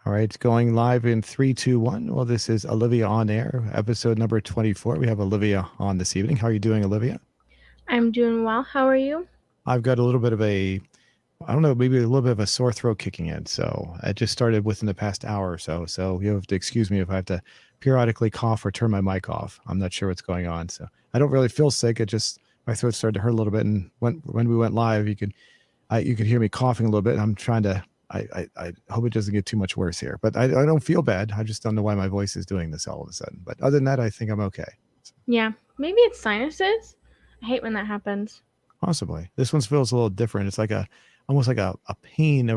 All right, it's going live in 3, 2, 1. Well, this is Olivia On Air, episode number 24. We have Olivia on this evening. How are you doing, Olivia? I'm doing well. How are you? I've got a little bit of I don't know, maybe a little bit of a sore throat kicking in. So I just started within the past hour or so. So you have to excuse me if I have to periodically cough or turn my mic off. I'm not sure what's going on. So I don't really feel sick. It just, my throat started to hurt a little bit. And when we went live, you could hear me coughing a little bit. And I'm trying to, I hope it doesn't get too much worse here, but I don't feel bad. I just don't know why my voice is doing this all of a sudden. But other than that, I think I'm okay. Yeah, maybe it's sinuses. I hate when that happens. Possibly. This one feels a little different. It's like almost like a pain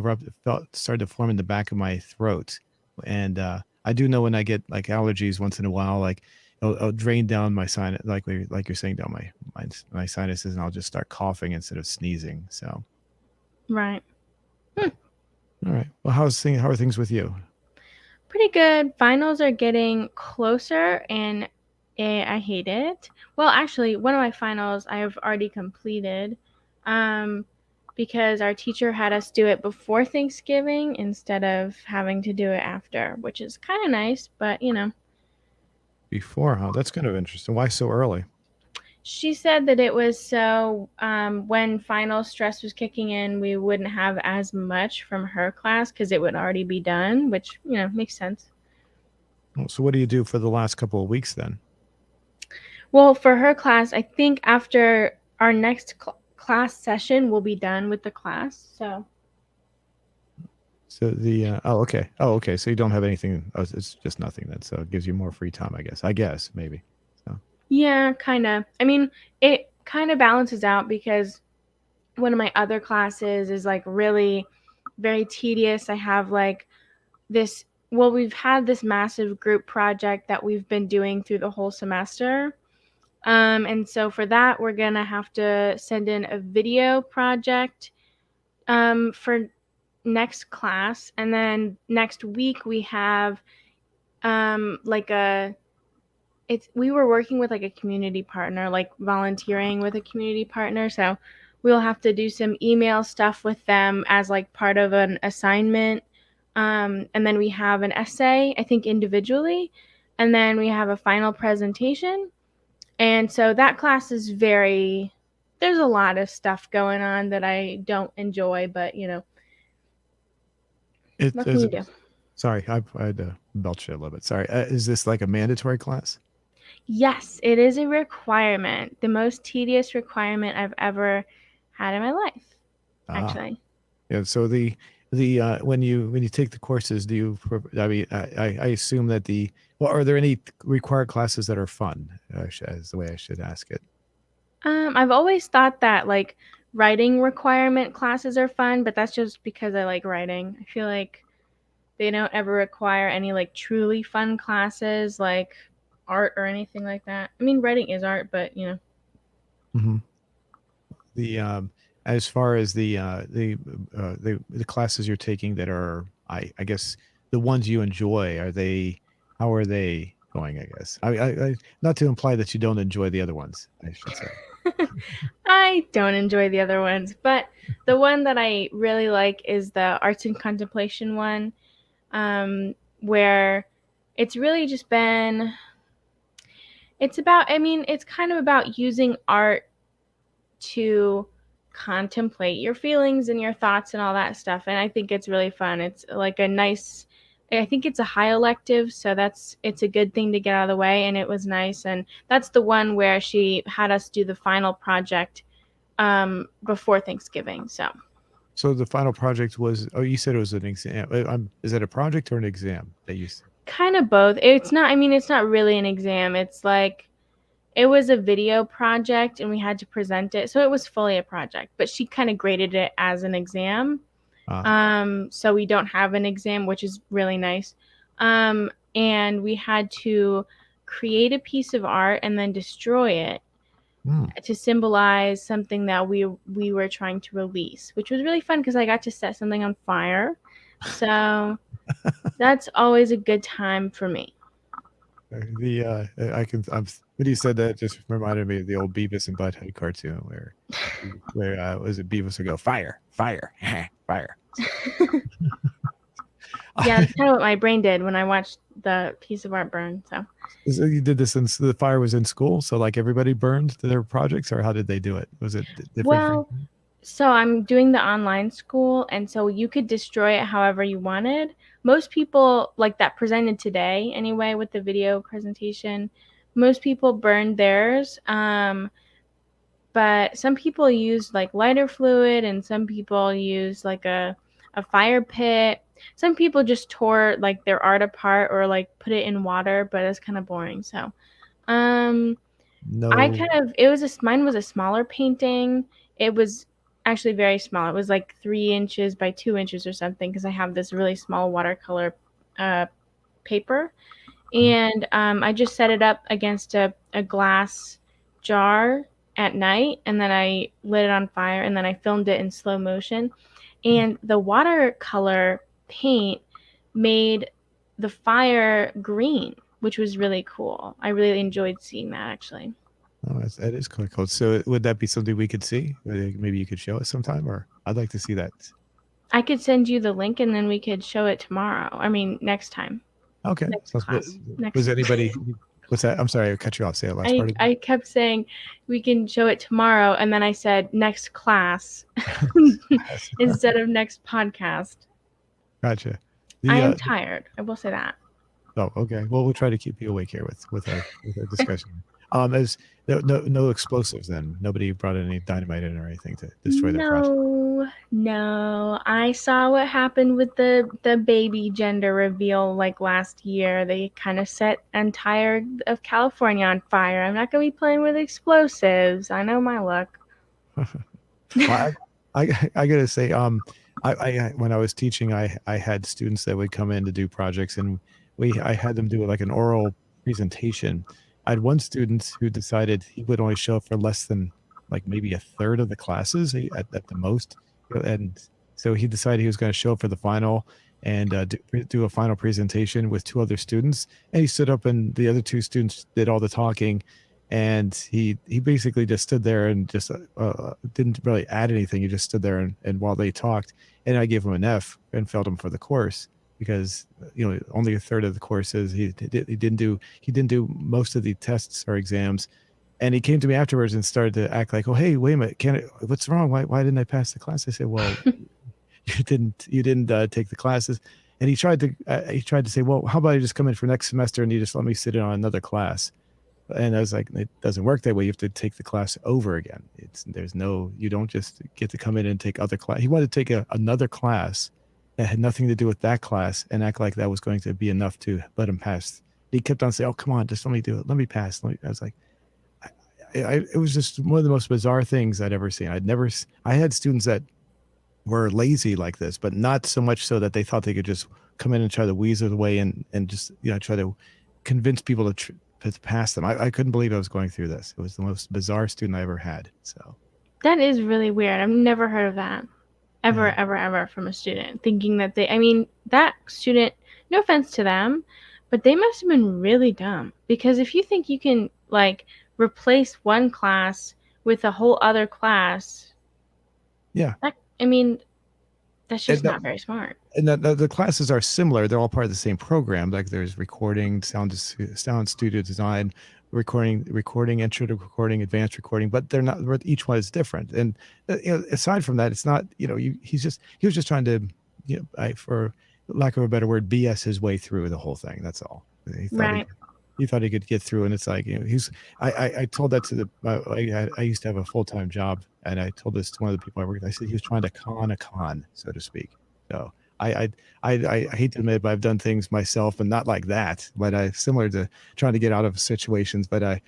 started to form in the back of my throat. And I do know when I get like allergies once in a while, like it'll drain down my sinus, like you're saying, down my sinuses, and I'll just start coughing instead of sneezing. So, Right. all right. Well, how are things with you? Pretty good. Finals are getting closer and I hate it. Well, actually, one of my finals I have already completed because our teacher had us do it before Thanksgiving instead of having to do it after, which is kind of nice, but Before, huh? That's kind of interesting. Why so early? She said that it was so when final stress was kicking in, we wouldn't have as much from her class because it would already be done, which, makes sense. So, what do you do for the last couple of weeks then? Well, for her class, I think after our next class session, we'll be done with the class. So, So okay. So you don't have anything. Oh, it's just nothing then. So it gives you more free time, I guess. Maybe. So yeah, kind of. I mean, it kind of balances out because one of my other classes is like really very tedious. I have like this well, we've had this massive group project that we've been doing through the whole semester. And so for that, we're going to have to send in a video project for next class. And then next week, we have like we were working with like a community partner, like volunteering with a community partner. So we'll have to do some email stuff with them as like part of an assignment. And then we have an essay, I think individually. And then we have a final presentation. And so that class is there's a lot of stuff going on that I don't enjoy, but it what can is. you do? Sorry, I had to belch it a little bit. Sorry. Is this like a mandatory class? Yes, it is a requirement. The most tedious requirement I've ever had in my life, Ah, actually. yeah. So the when you take the courses, do you? I mean, I assume that well, are there any required classes that are fun? Is the way I should ask it. I've always thought that like writing requirement classes are fun, but that's just because I like writing. I feel like they don't ever require any like truly fun classes like art or anything like that. I mean, writing is art, but Hmm. The As far as the classes you're taking that are, I guess, the ones you enjoy, how are they going? I guess not to imply that you don't enjoy the other ones, I should say. I don't enjoy the other ones, but the one that I really like is the arts and contemplation one, where it's really just been. It's about. I mean, it's kind of about using art to contemplate your feelings and your thoughts and all that stuff. And I think it's really fun. It's like a nice. I think it's a high elective, so it's a good thing to get out of the way. And it was nice. And that's the one where she had us do the final project before Thanksgiving. So So the final project was, oh, you said it was an exam. Is that a project or an exam that you? kind of both. It's not. I mean, it's not really an exam. It's like it was a video project, and we had to present it. So it was fully a project, but she kind of graded it as an exam. Uh, So we don't have an exam, which is really nice. And we had to create a piece of art and then destroy it hmm. to symbolize something that we were trying to release, which was really fun because I got to set something on fire. So that's always a good time for me. I can. When you said that, it just reminded me of the old Beavis and Butthead cartoon was it Beavis would go fire, fire, fire. Yeah, that's kind of what my brain did when I watched the piece of art burn. So So you did this since the fire was in school, so like everybody burned their projects, or how did they do it? Was it different for you? well, so I'm doing the online school, and so you could destroy it however you wanted. Most people, like that presented today anyway with the video presentation, most people burned theirs. But some people use like lighter fluid, and some people use like a fire pit. Some people just tore like their art apart or like put it in water, but it's kind of boring. So um I No, kind of it was a mine was a smaller painting. It was actually very small. It was like 3 inches by 2 inches or something, because I have this really small watercolor uh, paper, and I just set it up against a glass jar at night, and then I lit it on fire, and then I filmed it in slow motion. And the watercolor paint made the fire green, which was really cool. I really enjoyed seeing that actually. oh, that is kind of cool. So would that be something we could see? Maybe you could show us sometime, or I'd like to see that. I could send you the link, and then we could show it tomorrow. I mean, next time, Okay, next sounds good. class, next. Was anybody? What's that? I'm sorry, I cut you off. Say the last I part again. I kept saying we can show it tomorrow, and then I said next class instead of next podcast. Gotcha. I The am tired. I will say that. oh, okay. Well, we'll try to keep you awake here with our discussion. As no explosives then. Nobody brought any dynamite in or anything to destroy their project. No. I saw what happened with the baby gender reveal like last year. They kind of set entire of California on fire. I'm not gonna be playing with explosives. I know my luck. Well, I gotta say, I when I was teaching, I had students that would come in to do projects, and I had them do like an oral presentation. I had one student who decided he would only show up for less than like maybe a third of the classes at the most, and so he decided he was going to show up for the final and do a final presentation with two other students. And he stood up, and the other two students did all the talking, and he basically just stood there and just didn't really add anything. He just stood there and while they talked, and I gave him an F and failed him for the course because only a third of the courses he didn't do most of the tests or exams. And he came to me afterwards and started to act like, oh hey, wait a minute, what's wrong, why didn't I pass the class? I said, well, you didn't take the classes. And he tried to say, well, how about I just come in for next semester and you just let me sit in on another class. And I was like, it doesn't work that way. You have to take the class over again. You don't just get to come in and take other class. He wanted to take another class that had nothing to do with that class and act like that was going to be enough to let him pass. He kept on saying, oh, come on, just let me do it. Let me pass. I was like, it was just one of the most bizarre things I'd ever seen. I had students that were lazy like this, but not so much so that they thought they could just come in and try to weasel their way and just, try to convince people to pass them. I couldn't believe I was going through this. It was the most bizarre student I ever had. So That is really weird. I've never heard of that. Ever, yeah. ever from a student thinking that I mean, that student, no offense to them, but they must have been really dumb, because if you think you can like replace one class with a whole other class, Yeah. I mean, that's just And not very smart. and the classes are similar. They're all part of the same program. Like there's recording, sound studio design, recording, intro to recording, advanced recording, but they're not. Each one is different. And aside from that, it's not. He was just trying to, for lack of a better word, BS his way through the whole thing. That's all. Right. He thought he could get through, and it's like I told that to I used to have a full-time job, and I told this to one of the people I worked with. I said he was trying to con a con, so to speak. So I hate to admit, but I've done things myself, and not like that, but similar to trying to get out of situations. But I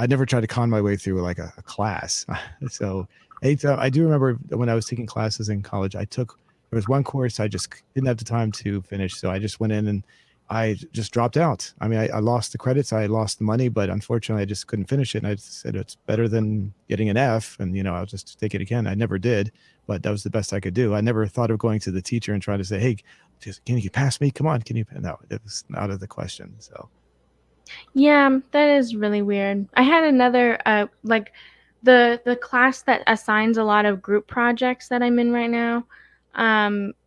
never tried to con my way through like a class. So I do remember when I was taking classes in college, there was one course I just didn't have the time to finish, so I just went in and I just dropped out. I mean, I lost the credits, I lost the money, but unfortunately I just couldn't finish it. And I just said, it's better than getting an F, and I'll just take it again. I never did, but that was the best I could do. I never thought of going to the teacher and trying to say, hey, can you pass me? Come on, can you? No, it was out of the question. So Yeah, that is really weird. I had another like the class that assigns a lot of group projects that I'm in right now.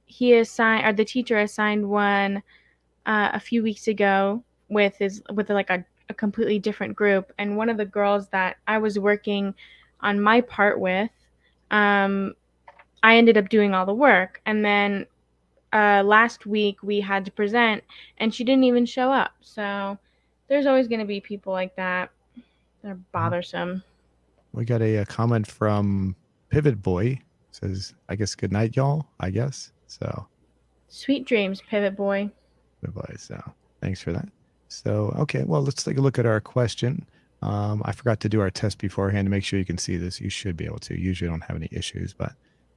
the teacher assigned one a few weeks ago with like a completely different group, and one of the girls that I was working on my part with, um, I ended up doing all the work, and then last week we had to present, and she didn't even show up. So there's always going to be people like that. They're bothersome. We got a comment from Pivot Boy. Says, I guess good night, y'all. I guess so. Sweet dreams, Pivot Boy. Goodbye. So thanks for that. So okay, well let's take a look at our question. I forgot to do our test beforehand to make sure you can see this. You should be able to. Usually don't have any issues, but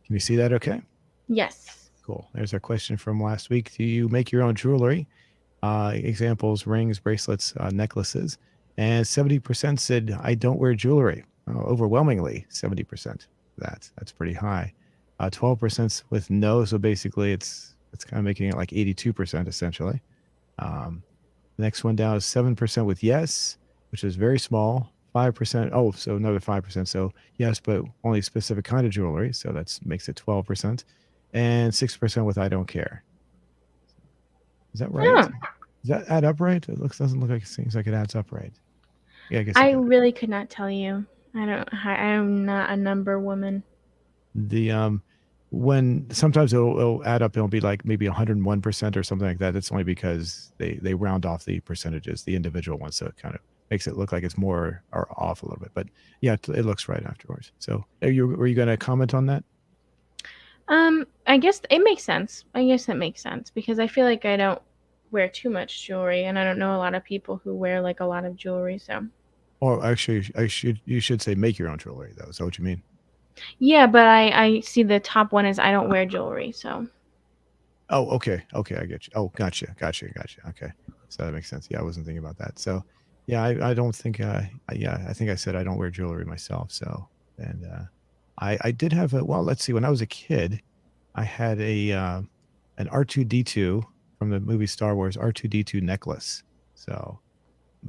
can you see that? Okay. Yes. Cool. There's our question from last week. Do you make your own jewelry? Examples: rings, bracelets, necklaces. And 70% said, I don't wear jewelry. Overwhelmingly, 70%. That's pretty high. 12% with no. So basically, it's kind of making it like 82% essentially. The next one down is 7% with yes, which is very small. 5%. Oh, so another 5%. So yes, but only specific kind of jewelry. So that makes it 12%. And 6% with I don't care. Is that right? Oh, Does that add up right? Doesn't look like it seems like it adds up right. Yeah, I guess I it does. really could not tell you. I'm not a number woman. The when sometimes it'll add up, it'll be like maybe 101% or something like that. It's only because they round off the percentages, the individual ones, so it kind of makes it look like it's more or off a little bit. But yeah, it looks right afterwards. So were you going to comment on that? I guess it makes sense. I guess it makes sense because I feel like I don't wear too much jewelry, and I don't know a lot of people who wear like a lot of jewelry. So Or actually, you should say make your own jewelry though. Is that what you mean? yeah, but I see the top one is I don't wear jewelry. So Oh, okay. Okay, I get you. Oh, gotcha. Okay. So that makes sense. Yeah, I wasn't thinking about that. So yeah, I don't think yeah, I think I said I don't wear jewelry myself. So and I did have a well, let's see, when I was a kid, I had a an R2D2 from the movie Star Wars R2D2 necklace. So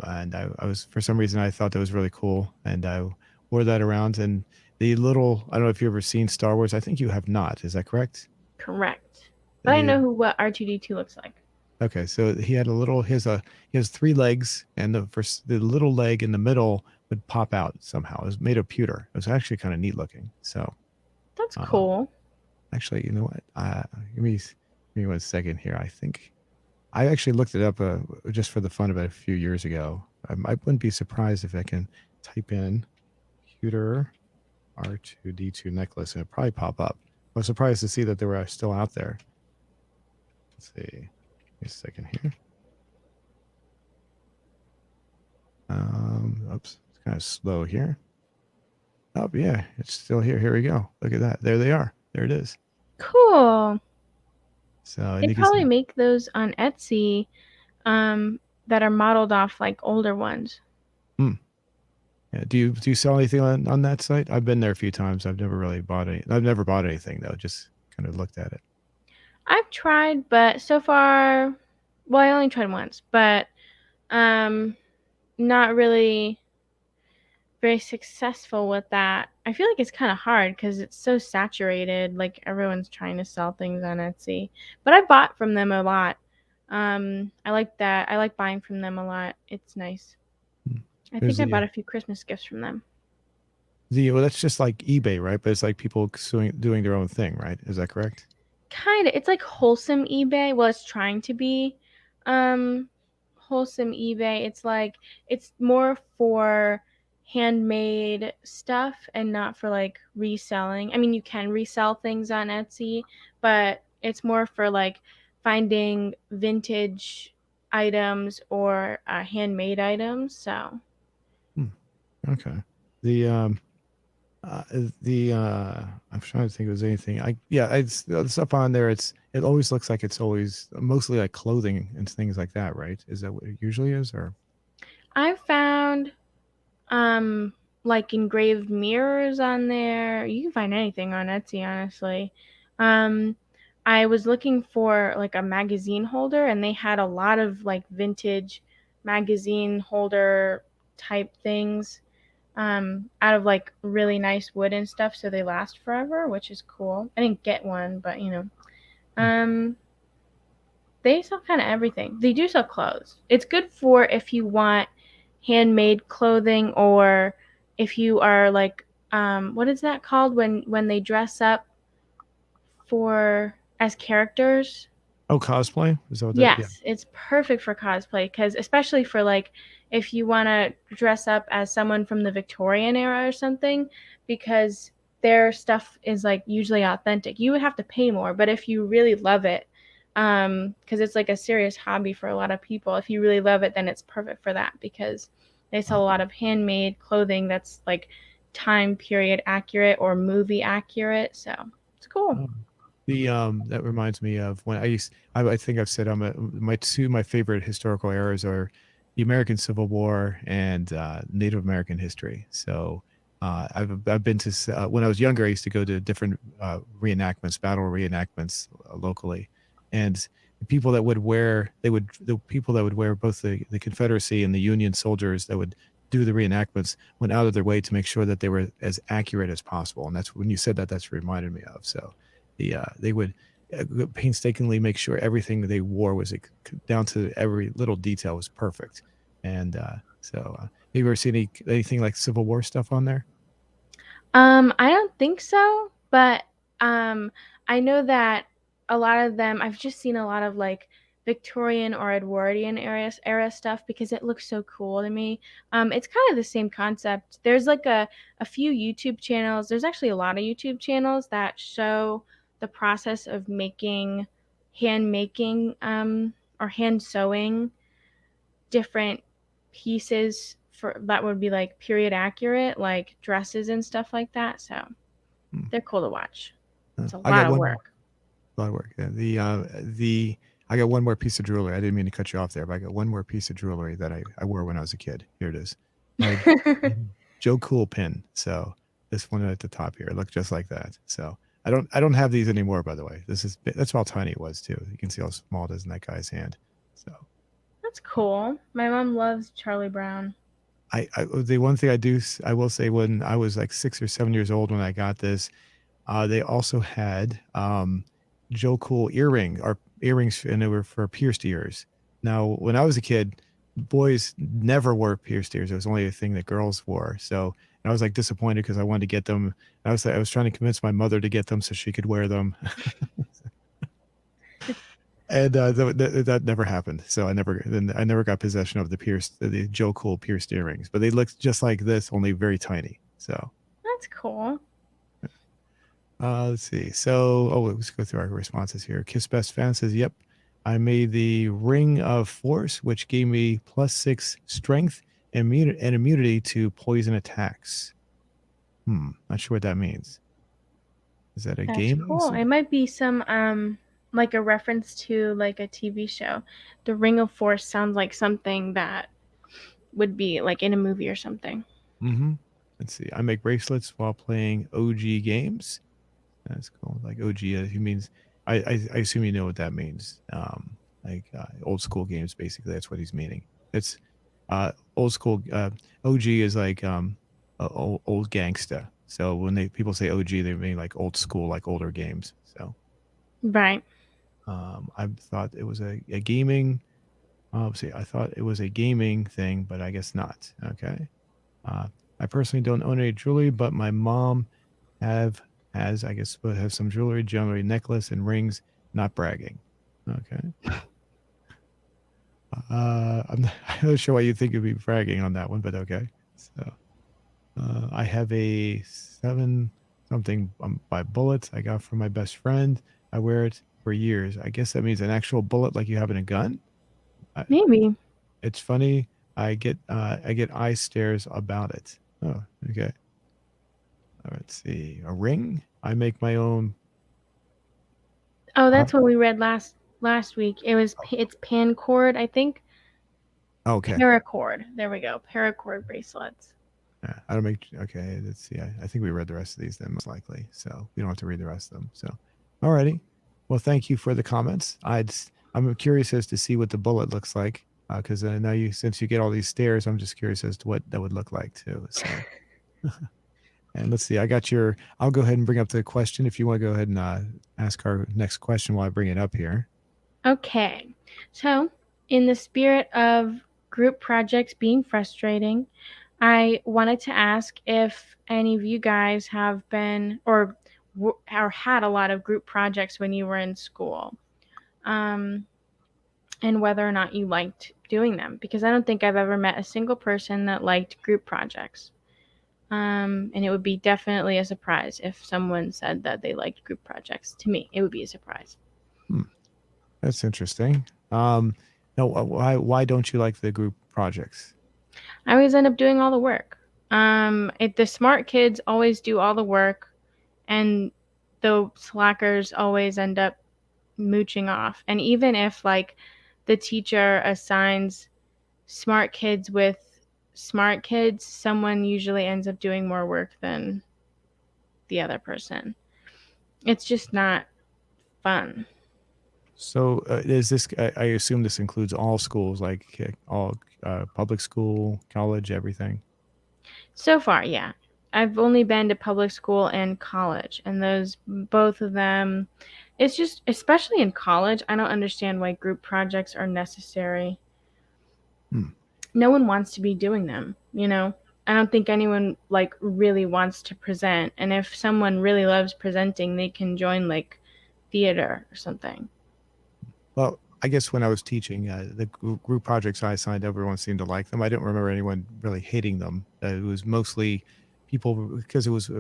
and I was for some reason I thought that was really cool and I wore that around and the little I don't know if you've ever seen Star Wars. I think you have not. Is that correct? correct. But I The know what R2D2 looks like. Okay, so he had a little. He has three legs, and the little leg in the middle would pop out somehow. It was made of pewter. It was actually kind of neat looking. So, That's um, cool. actually, you know what? Give me 1 second here. I think I actually looked it up just for the fun of it a few years ago. I wouldn't be surprised if I can type in pewter R2D2 necklace and it'd probably pop up. I was surprised to see that they were still out there. Let's see. Give me a second here. Oops, it's kind of slow here. Oh yeah, it's still here. Here we go. Look at that. There they are. There it is. Cool. So and They you can probably see. make those on Etsy, that are modeled off like older ones. Hmm. Yeah. Do you sell anything on that site? I've been there a few times. I've never really bought any. I've never bought anything though. Just kind of looked at it. I've tried, but so far, well, I only tried once, but um, not really very successful with that. I feel like it's kind of hard because it's so saturated. Like everyone's trying to sell things on Etsy, but I bought from them a lot. I like that. I like buying from them a lot. It's nice. Hmm. I There's think I bought a few Christmas gifts from them. the well. That's just like eBay, right? But it's like people doing their own thing, right? Is that correct? Kind of. It's like wholesome eBay. Well, it's trying to be um wholesome eBay. It's like it's more for handmade stuff and not for like reselling. I mean, you can resell things on Etsy, but it's more for like finding vintage items or handmade items. So, Hmm. Okay. The Uh, the I'm trying to think if there's anything. It's the stuff on there. It always looks like it's always mostly like clothing and things like that, right? Is that what it usually is, or I found um like engraved mirrors on there. You can find anything on Etsy, honestly. um I was looking for like a magazine holder, and they had a lot of like vintage magazine holder type things, out of like really nice wood and stuff, so they last forever, which is cool. I didn't get one, but Um, they sell kind of everything. They do sell clothes. It's good for if you want handmade clothing, or if you are like, what is that called when they dress up for as characters? Oh, cosplay? Is that what that? Yeah. Yes, it's perfect for cosplay, because especially for like if you want to dress up as someone from the Victorian era or something, because their stuff is like usually authentic. You would have to pay more, but if you really love it, because it's like a serious hobby for a lot of people, if you really love it, then it's perfect for that, because they sell a lot of handmade clothing that's like time period accurate or movie accurate. So it's cool. Oh. The that reminds me of when I think I've said my favorite historical eras are the American Civil War and Native American history. So I've been to when I was younger, I used to go to different reenactments, battle reenactments locally, and the people that would wear the people that would wear both the Confederacy and the Union soldiers that would do the reenactments went out of their way to make sure that they were as accurate as possible. And that's when you said that, that's reminded me of. So they would painstakingly make sure everything they wore was down to every little detail was perfect. And have you ever seen anything like Civil War stuff on there? I don't think so, but I know that a lot of them, I've just seen a lot of like Victorian or Edwardian era stuff, because it looks so cool to me. It's kind of the same concept. There's like a few YouTube channels. There's actually a lot of YouTube channels that show the process of making or hand sewing different pieces for that would be like period accurate, like dresses and stuff like that. So Hmm. they're cool to watch. It's a I got lot of one more. work. A lot of work. Yeah, the I got one more piece of jewelry. I didn't mean to cut you off there, but I got one more piece of jewelry that I wore when I was a kid. Here it is. My Joe Cool pin. So this one at the top here, it looked just like that. So I don't have these anymore, by the way. That's how tiny it was too. You can see how small it is in that guy's hand. So That's cool. My mom loves Charlie Brown. the one thing I will say, when I was like 6 or 7 years old when I got this, they also had Joe Cool earrings, and they were for pierced ears. Now, when I was a kid, boys never wore pierced ears. It was only a thing that girls wore. So I was like disappointed because I wanted to get them. I was trying to convince my mother to get them so she could wear them, and that never happened. So I never got possession of the Joe Cool pierced earrings. But they looked just like this, only very tiny. So. That's cool. Let's see. So, let's go through our responses here. Kiss Best Fan says, "Yep, I made the Ring of Force, which gave me +6 strength and immunity to poison attacks." Not sure what that means. Is that a That's game? cool. It might be some like a reference to like a TV show. The Ring of Force sounds like something that would be like in a movie or something. Mm-hmm. Let's see. I make bracelets while playing OG games. That's cool. Like OG, he means. I assume you know what that means. Like old school games, basically. That's what he's meaning. It's old school. OG is like old gangsta. So when people say OG, they mean like old school, like older games. So Right. I thought it was a gaming. See, I thought it was a gaming thing, but I guess not. Okay. I personally don't own any jewelry, but my mom have has I guess would have some jewelry, necklace and rings. Not bragging. Okay. I'm not sure why you think you'd be bragging on that one, but okay. So I have a 7 something by bullets I got from my best friend. I wear it for years. I guess that means an actual bullet like you have in a gun. I, Maybe. it's funny. I get eye stares about it. Oh, okay. Let's see. A ring. I make my own. Oh, Huh? that's what we read last week. It's Pancord, I think. Oh, okay. Paracord. There we go. Paracord bracelets. Yeah, I don't make. Okay, let's see. I think we read the rest of these then, most likely. So we don't have to read the rest of them. So, alrighty. Well, thank you for the comments. I'm curious as to see what the bullet looks like, because I know since you get all these stares, I'm just curious as to what that would look like too. So, And let's see, I got your. I'll go ahead and bring up the question if you want to go ahead and ask our next question while I bring it up here. Okay. So, in the spirit of group projects being frustrating, I wanted to ask if any of you guys have been or had a lot of group projects when you were in school, um, and whether or not you liked doing them. Because I don't think I've ever met a single person that liked group projects. And it would be definitely a surprise if someone said that they liked group projects. To me, it would be a surprise. That's interesting. No, why don't you like the group projects? I always end up doing all the work. The smart kids always do all the work, and the slackers always end up mooching off. And even if like the teacher assigns smart kids with smart kids, someone usually ends up doing more work than the other person. It's just not fun. So is this? I assume this includes all schools, like all public school, college, everything. So far, yeah. I've only been to public school and college, and those both of them, it's just, especially in college, I don't understand why group projects are necessary. Hmm. No one wants to be doing them, you know? I don't think anyone like really wants to present, and if someone really loves presenting, they can join like theater or something. Well, I guess when I was teaching, the group projects I assigned, everyone seemed to like them. I didn't remember anyone really hating them. It was mostly people because it was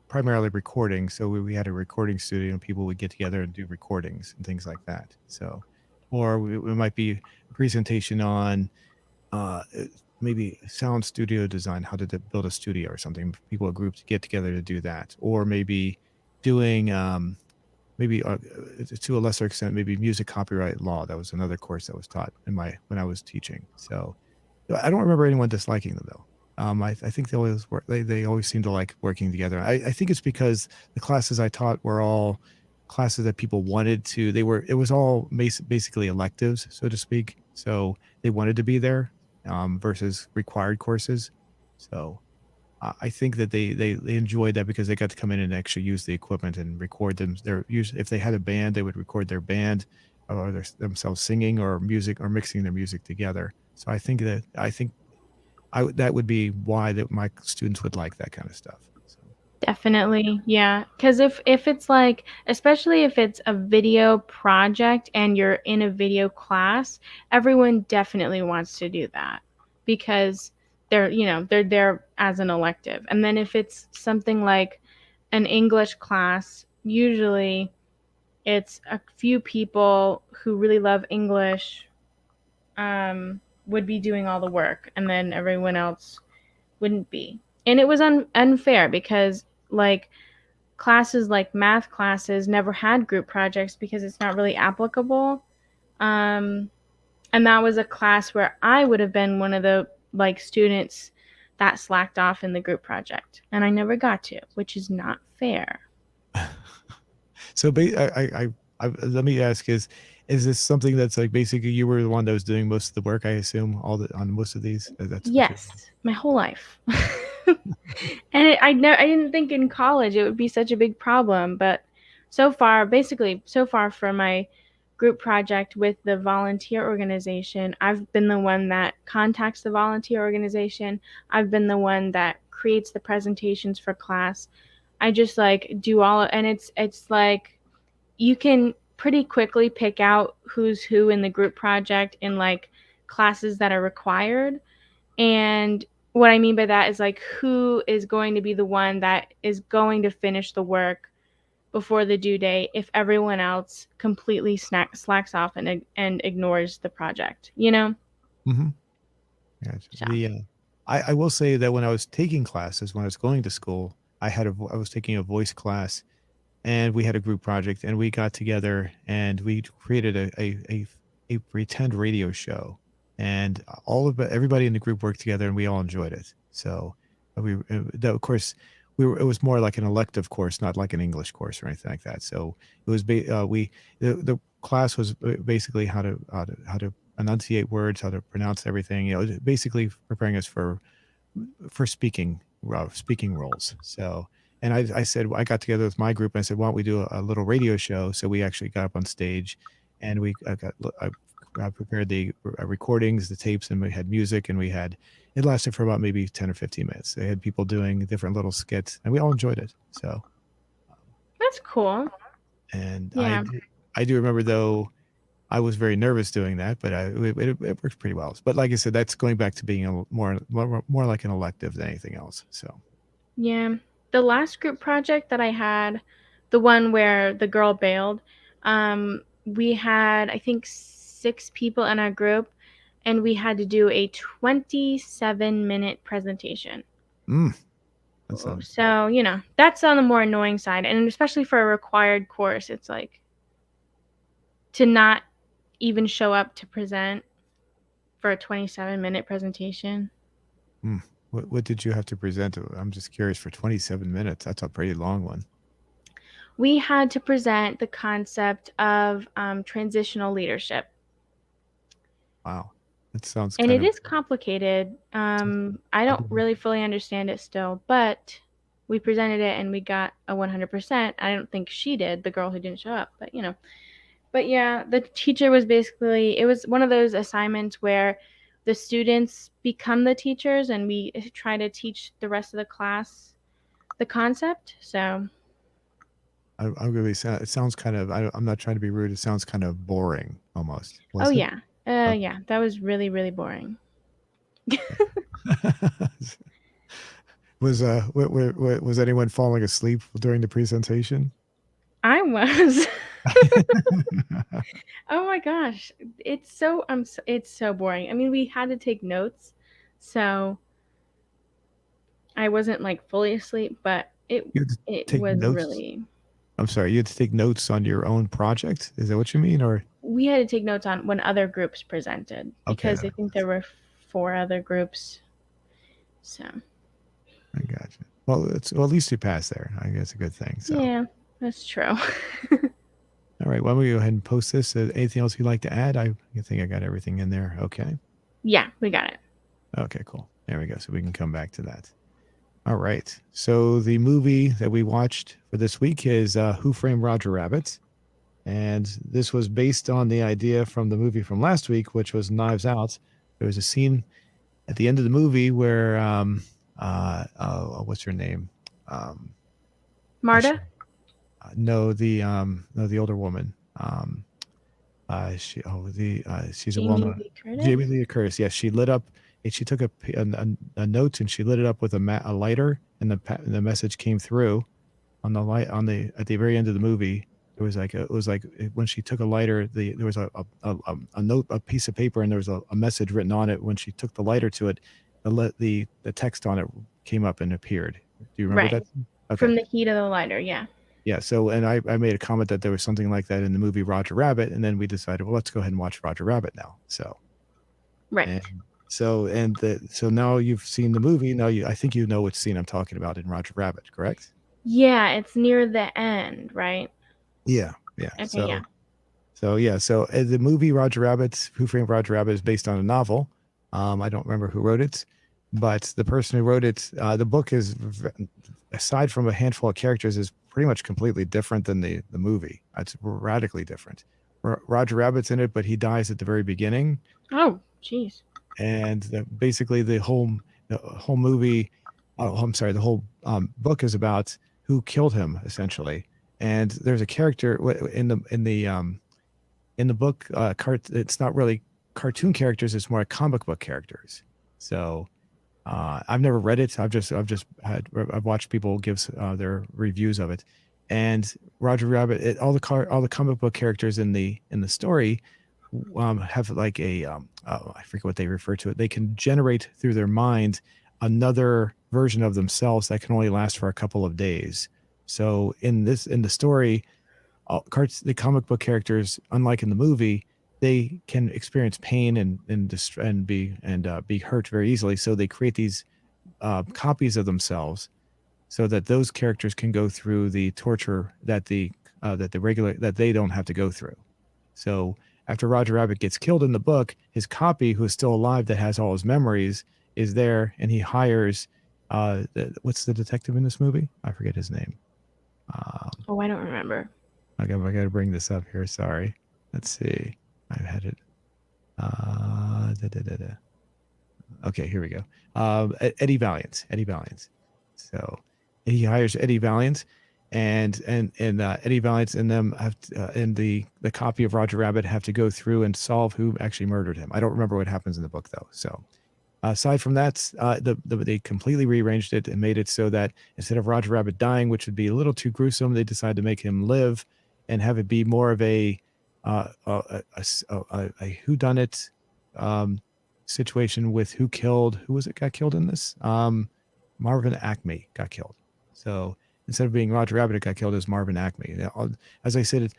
primarily recording. So we had a recording studio and people would get together and do recordings and things like that. So, or it might be a presentation on uh, uh, maybe sound studio design, how to build a studio or something. People a group to get together to do that, or maybe doing maybe to a lesser extent, maybe music copyright law. That was another course that was taught in my when I was teaching. So I don't remember anyone disliking them though. I think they always work. They always seem to like working together. I think it's because the classes I taught were all classes that people wanted to. They were. It was all basically electives, so to speak. So they wanted to be there versus required courses. So I think that they enjoyed that because they got to come in and actually use the equipment and record them. If they had a band, they would record their band or themselves singing or music or mixing their music together. So that would be why that my students would like that kind of stuff. So, Definitely, yeah. Because if it's like, especially if it's a video project and you're in a video class, everyone definitely wants to do that because they're there as an elective. And then if it's something like an English class, usually it's a few people who really love English would be doing all the work, and then everyone else wouldn't be. And it was unfair because like classes like math classes never had group projects because it's not really applicable. Um, and that was a class where I would have been one of the like students that slacked off in the group project, and I never got to, which is not fair. so let me ask: is this something that's like basically you were the one that was doing most of the work? I assume on most of these. That's what you're. Yes, my whole life. And I didn't think in college it would be such a big problem, but so far for my group project with the volunteer organization, I've been the one that contacts the volunteer organization. I've been the one that creates the presentations for class. I just like do and it's like you can pretty quickly pick out who's who in the group project in like classes that are required. And what I mean by that is like who is going to be the one that is going to finish the work before the due date if everyone else completely slacks off and ignores the project, you know? Mhm. Gotcha. So, I will say that when I was taking classes, when I was going to school, I was taking a voice class, and we had a group project, and we got together and we created a pretend radio show, and everybody in the group worked together, and we all enjoyed it. So of course, it was more like an elective course, not like an English course or anything like that. So it was the class was basically how to enunciate words, how to pronounce everything. Basically preparing us for speaking speaking roles. So, and I said, I got together with my group and I said, why don't we do a little radio show? So we actually got up on stage, and I prepared the recordings, the tapes, and we had music, and it lasted for about maybe 10 or 15 minutes. They had people doing different little skits, and we all enjoyed it. So, That's cool. and Yeah. I do remember, though, I was very nervous doing that, but it worked pretty well. But like I said, that's going back to being more like an elective than anything else. So, Yeah. The last group project that I had, the one where the girl bailed, we had, I think, 6 people in our group, and we had to do a 27-minute presentation. that sounds. So, that's on the more annoying side. And especially for a required course, it's like to not even show up to present for a 27-minute presentation. What did you have to present? I'm just curious. For 27 minutes, that's a pretty long one. We had to present the concept of transitional leadership. Wow, that sounds And kind it of. is complicated. I don't really fully understand it still, but we presented it and we got a 100%. I don't think she did, the girl who didn't show up, but But yeah, the teacher was it was one of those assignments where the students become the teachers and we try to teach the rest of the class the concept. So I'm going to say, it sounds kind of. I'm not trying to be rude. It sounds kind of boring, almost. Was oh it? yeah. Okay. Yeah, that was really, really boring. Was anyone falling asleep during the presentation? I was. Oh my gosh. It's so boring. I mean, we had to take notes. So I wasn't like fully asleep, but You had to it take was notes. really. I'm sorry. You had to take notes on your own project. Is that what you mean, or We had to take notes on when other groups presented okay? because I think there were 4 other groups. So I got you. Well, at least you passed there. I guess a good thing. So, yeah, that's true. all right. Why don't we go ahead and post this? Anything else you'd like to add? I think I got everything in there. Okay. Yeah, we got it. Okay. Cool. There we go. So we can come back to that. All right. So the movie that we watched for this week is Who Framed Roger Rabbit, and this was based on the idea from the movie from last week, which was Knives Out. There was a scene at the end of the movie where what's her name? Marta? No, the older woman. She's a Jamie woman. Lee Curtis? Jamie Lee Curtis. Yes, she lit up. She took a note and she lit it up with a lighter, and the message came through on the light at the very end of the movie. It was like when she took a lighter, there was a note, a piece of paper, and there was a message written on it. When she took the lighter to it, the text on it came up and appeared. Do you remember Right. that? Okay. From the heat of the lighter, yeah. Yeah. So, and I made a comment that there was something like that in the movie Roger Rabbit, and then we decided, well, let's go ahead and watch Roger Rabbit now. So, Right. and so now you've seen the movie. Now I think you know which scene I'm talking about in Roger Rabbit, correct? Yeah, it's near the end, right? Yeah. Okay, yeah. So the movie Roger Rabbit, Who Framed Roger Rabbit, is based on a novel. I don't remember who wrote it, but the person who wrote it, the book is, aside from a handful of characters, is pretty much completely different than the movie. It's radically different. Roger Rabbit's in it, but he dies at the very beginning. Oh, jeez. And basically the whole movie, I'm sorry, the whole book is about who killed him, essentially. And there's a character in the book. It's not really cartoon characters; it's more comic book characters. So I've never read it. I've watched people give their reviews of it. And Roger Rabbit, all the comic book characters in the story have like I forget what they refer to it. They can generate through their mind another version of themselves that can only last for a couple of days. So in the story, the comic book characters, unlike in the movie, they can experience pain and be hurt very easily. So they create these copies of themselves, so that those characters can go through the torture that they don't have to go through. So after Roger Rabbit gets killed in the book, his copy, who is still alive, that has all his memories, is there, and he hires What's the detective in this movie? I forget his name. Oh, I don't remember. I got to bring this up here. Sorry. Let's see. I've had it. Da, da, da, da. Okay, here we go. Eddie Valiant. Eddie Valiant. So he hires Eddie Valiant, and Eddie Valiant and them have and the copy of Roger Rabbit have to go through and solve who actually murdered him. I don't remember what happens in the book though. So aside from that, they completely rearranged it and made it so that instead of Roger Rabbit dying, which would be a little too gruesome, they decided to make him live and have it be more of a whodunit situation with who was it got killed in this? Marvin Acme got killed. So instead of being Roger Rabbit, it got killed as Marvin Acme. Now, as I said,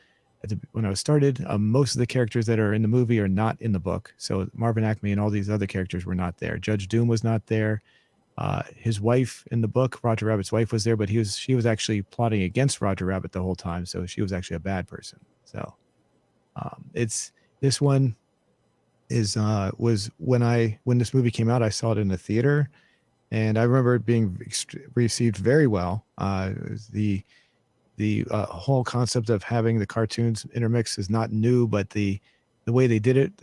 when I started, most of the characters that are in the movie are not in the book. So Marvin Acme and all these other characters were not there. Judge Doom was not there. His wife in the book, Roger Rabbit's wife, was there, but she was actually plotting against Roger Rabbit the whole time. So she was actually a bad person. So this one was when this movie came out, I saw it in the theater, and I remember it being received very well. The whole concept of having the cartoons intermix is not new, but the way they did it,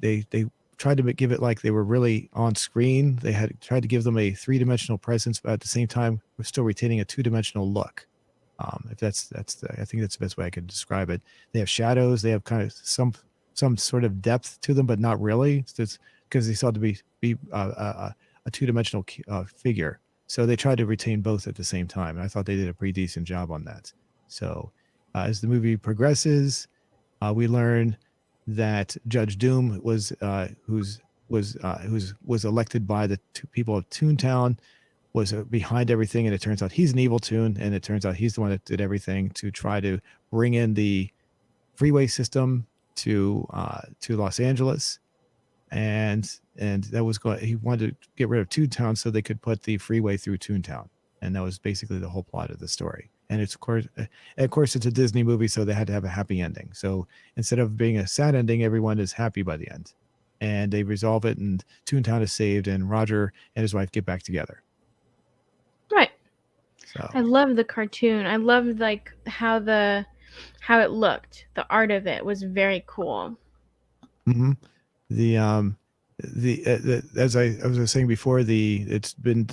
they tried to give it like they were really on screen. They had tried to give them a 3-dimensional presence, but at the same time, we're still retaining a 2-dimensional look. If that's I think that's the best way I could describe it. They have shadows. They have kind of some sort of depth to them, but not really. It's because they saw to be a 2-dimensional figure. So they tried to retain both at the same time. And I thought they did a pretty decent job on that. So as the movie progresses, we learn that Judge Doom was elected by the people of Toontown, was behind everything, and it turns out he's an evil Toon, and it turns out he's the one that did everything to try to bring in the freeway system to Los Angeles, and that was he wanted to get rid of Toontown so they could put the freeway through Toontown, and that was basically the whole plot of the story. And of course it's a Disney movie, so they had to have a happy ending. So instead of being a sad ending, everyone is happy by the end, and they resolve it, and Toontown is saved, and Roger and his wife get back together. Right. So I love the cartoon. I loved like how it looked. The art of it was very cool. Mm-hmm. As I was saying before, it's been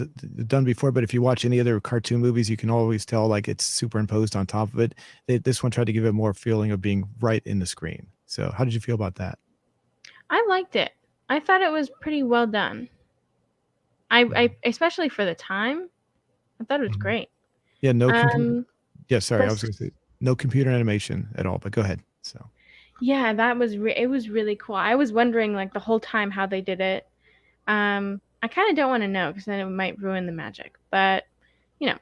done before, but if you watch any other cartoon movies, you can always tell like it's superimposed on top of it. This one tried to give it more feeling of being right in the screen. So how did you feel about that? I liked it. I thought it was pretty well done. I especially for the time, I thought it was great. Yeah, no computer. Yeah, sorry, I was going to say no computer animation at all, but go ahead. So yeah, that was it was really cool. I was wondering like the whole time how they did it. I kind of don't want to know because then it might ruin the magic. But you know,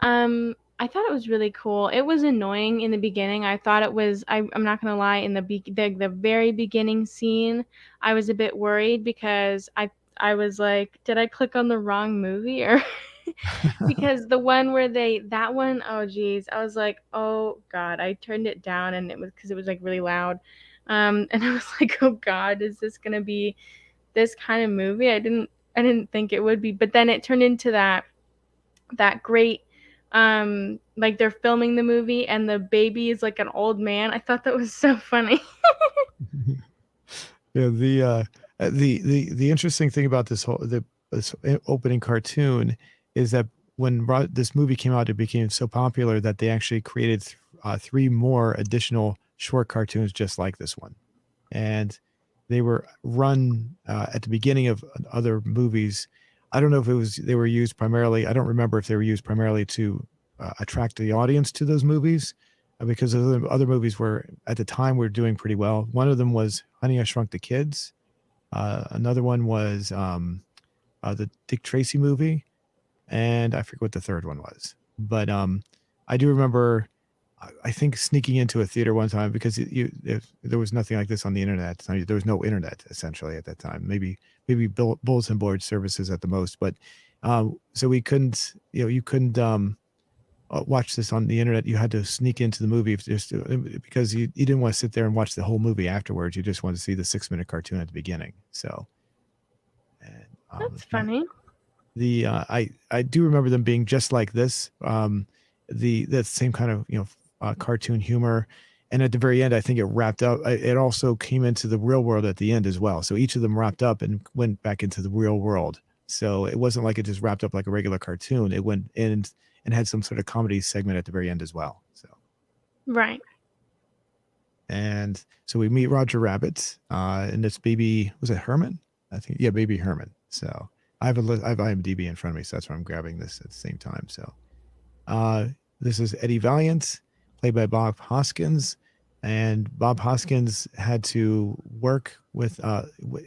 I thought it was really cool. It was annoying in the beginning. I thought it was. I'm not gonna lie. In the very beginning scene, I was a bit worried because I was like, did I click on the wrong movie or? Because the one where oh geez, I was like, oh god, I turned it down and it was because it was like really loud, and I was like, oh god, is this gonna be this kind of movie? I didn't think it would be, but then it turned into that great, like they're filming the movie and the baby is like an old man. I thought that was so funny. Yeah, the interesting thing about this opening cartoon is that when this movie came out, it became so popular that they actually created 3 more additional short cartoons just like this one, and they were run at the beginning of other movies. I don't know if they were used primarily. I don't remember if they were used primarily to attract the audience to those movies, because other movies were at the time were doing pretty well. One of them was Honey, I Shrunk the Kids. Another one was the Dick Tracy movie, and I forget what the third one was. But I do remember, I think, sneaking into a theater one time because if there was nothing like this on the internet. There was no internet essentially at that time. Maybe bulletin board services at the most. But so we couldn't, you couldn't watch this on the internet. You had to sneak into the movie because you didn't want to sit there and watch the whole movie afterwards. You just wanted to see the 6-minute cartoon at the beginning. So, and, That's funny. I do remember them being just like this. The that same kind of cartoon humor, and at the very end, I think it wrapped up. It also came into the real world at the end as well. So each of them wrapped up and went back into the real world. So it wasn't like it just wrapped up like a regular cartoon. It went in and had some sort of comedy segment at the very end as well. So Right. and so we meet Roger Rabbit, and it's baby, was it Herman? I think, yeah, baby Herman. So I have IMDb in front of me, so that's why I'm grabbing this at the same time. So uh, this is Eddie Valiant, played by Bob Hoskins, and Bob Hoskins had to work with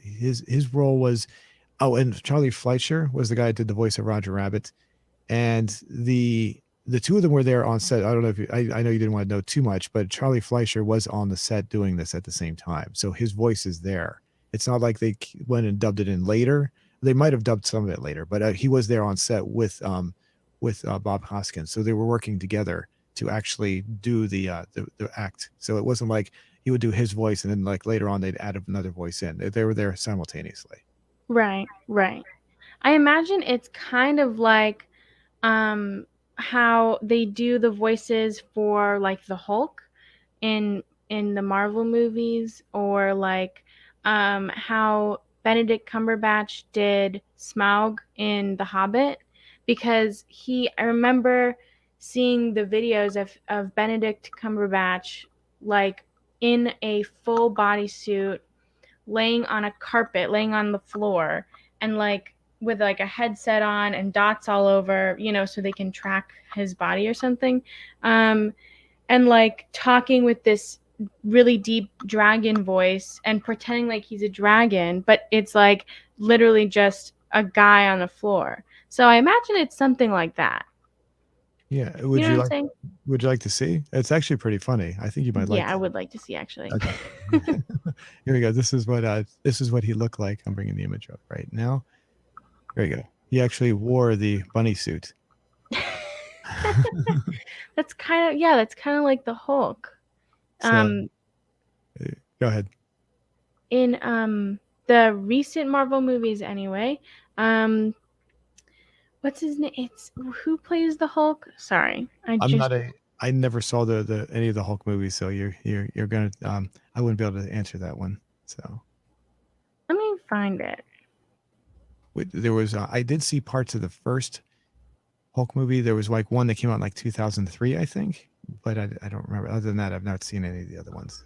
his role was, oh, and Charlie Fleischer was the guy that did the voice of Roger Rabbit, and the two of them were there on set. I don't know if I know you didn't want to know too much, but Charlie Fleischer was on the set doing this at the same time, so his voice is there. It's not like they went and dubbed it in later. They might have dubbed some of it later, but he was there on set with Bob Hoskins, so they were working together to actually do the act. So it wasn't like he would do his voice and then like later on they'd add another voice in. They were there simultaneously. Right. Right. I imagine it's kind of like how they do the voices for like the Hulk in the Marvel movies, or like how Benedict Cumberbatch did Smaug in The Hobbit, because I remember seeing the videos of Benedict Cumberbatch like in a full bodysuit, laying on a carpet, laying on the floor, and like with like a headset on and dots all over, so they can track his body or something. And like talking with this really deep dragon voice and pretending like he's a dragon, but it's like literally just a guy on the floor. So I imagine it's something like that. Yeah. You know what I'm saying? Would you like to see? It's actually pretty funny. I think you might like Yeah, I it. would like to see, actually. Okay. Here we go. This is what he looked like. I'm bringing the image up right now. There you go. He actually wore the bunny suit. That's kind of like the Hulk. So go ahead. In the recent Marvel movies anyway. What's his name? It's who plays the Hulk? Sorry. I never saw the any of the Hulk movies, so you're gonna I wouldn't be able to answer that one. So Let me find it. there was I did see parts of the first Hulk movie. There was like one that came out in like 2003, I think, but I don't remember. Other than that, I've not seen any of the other ones.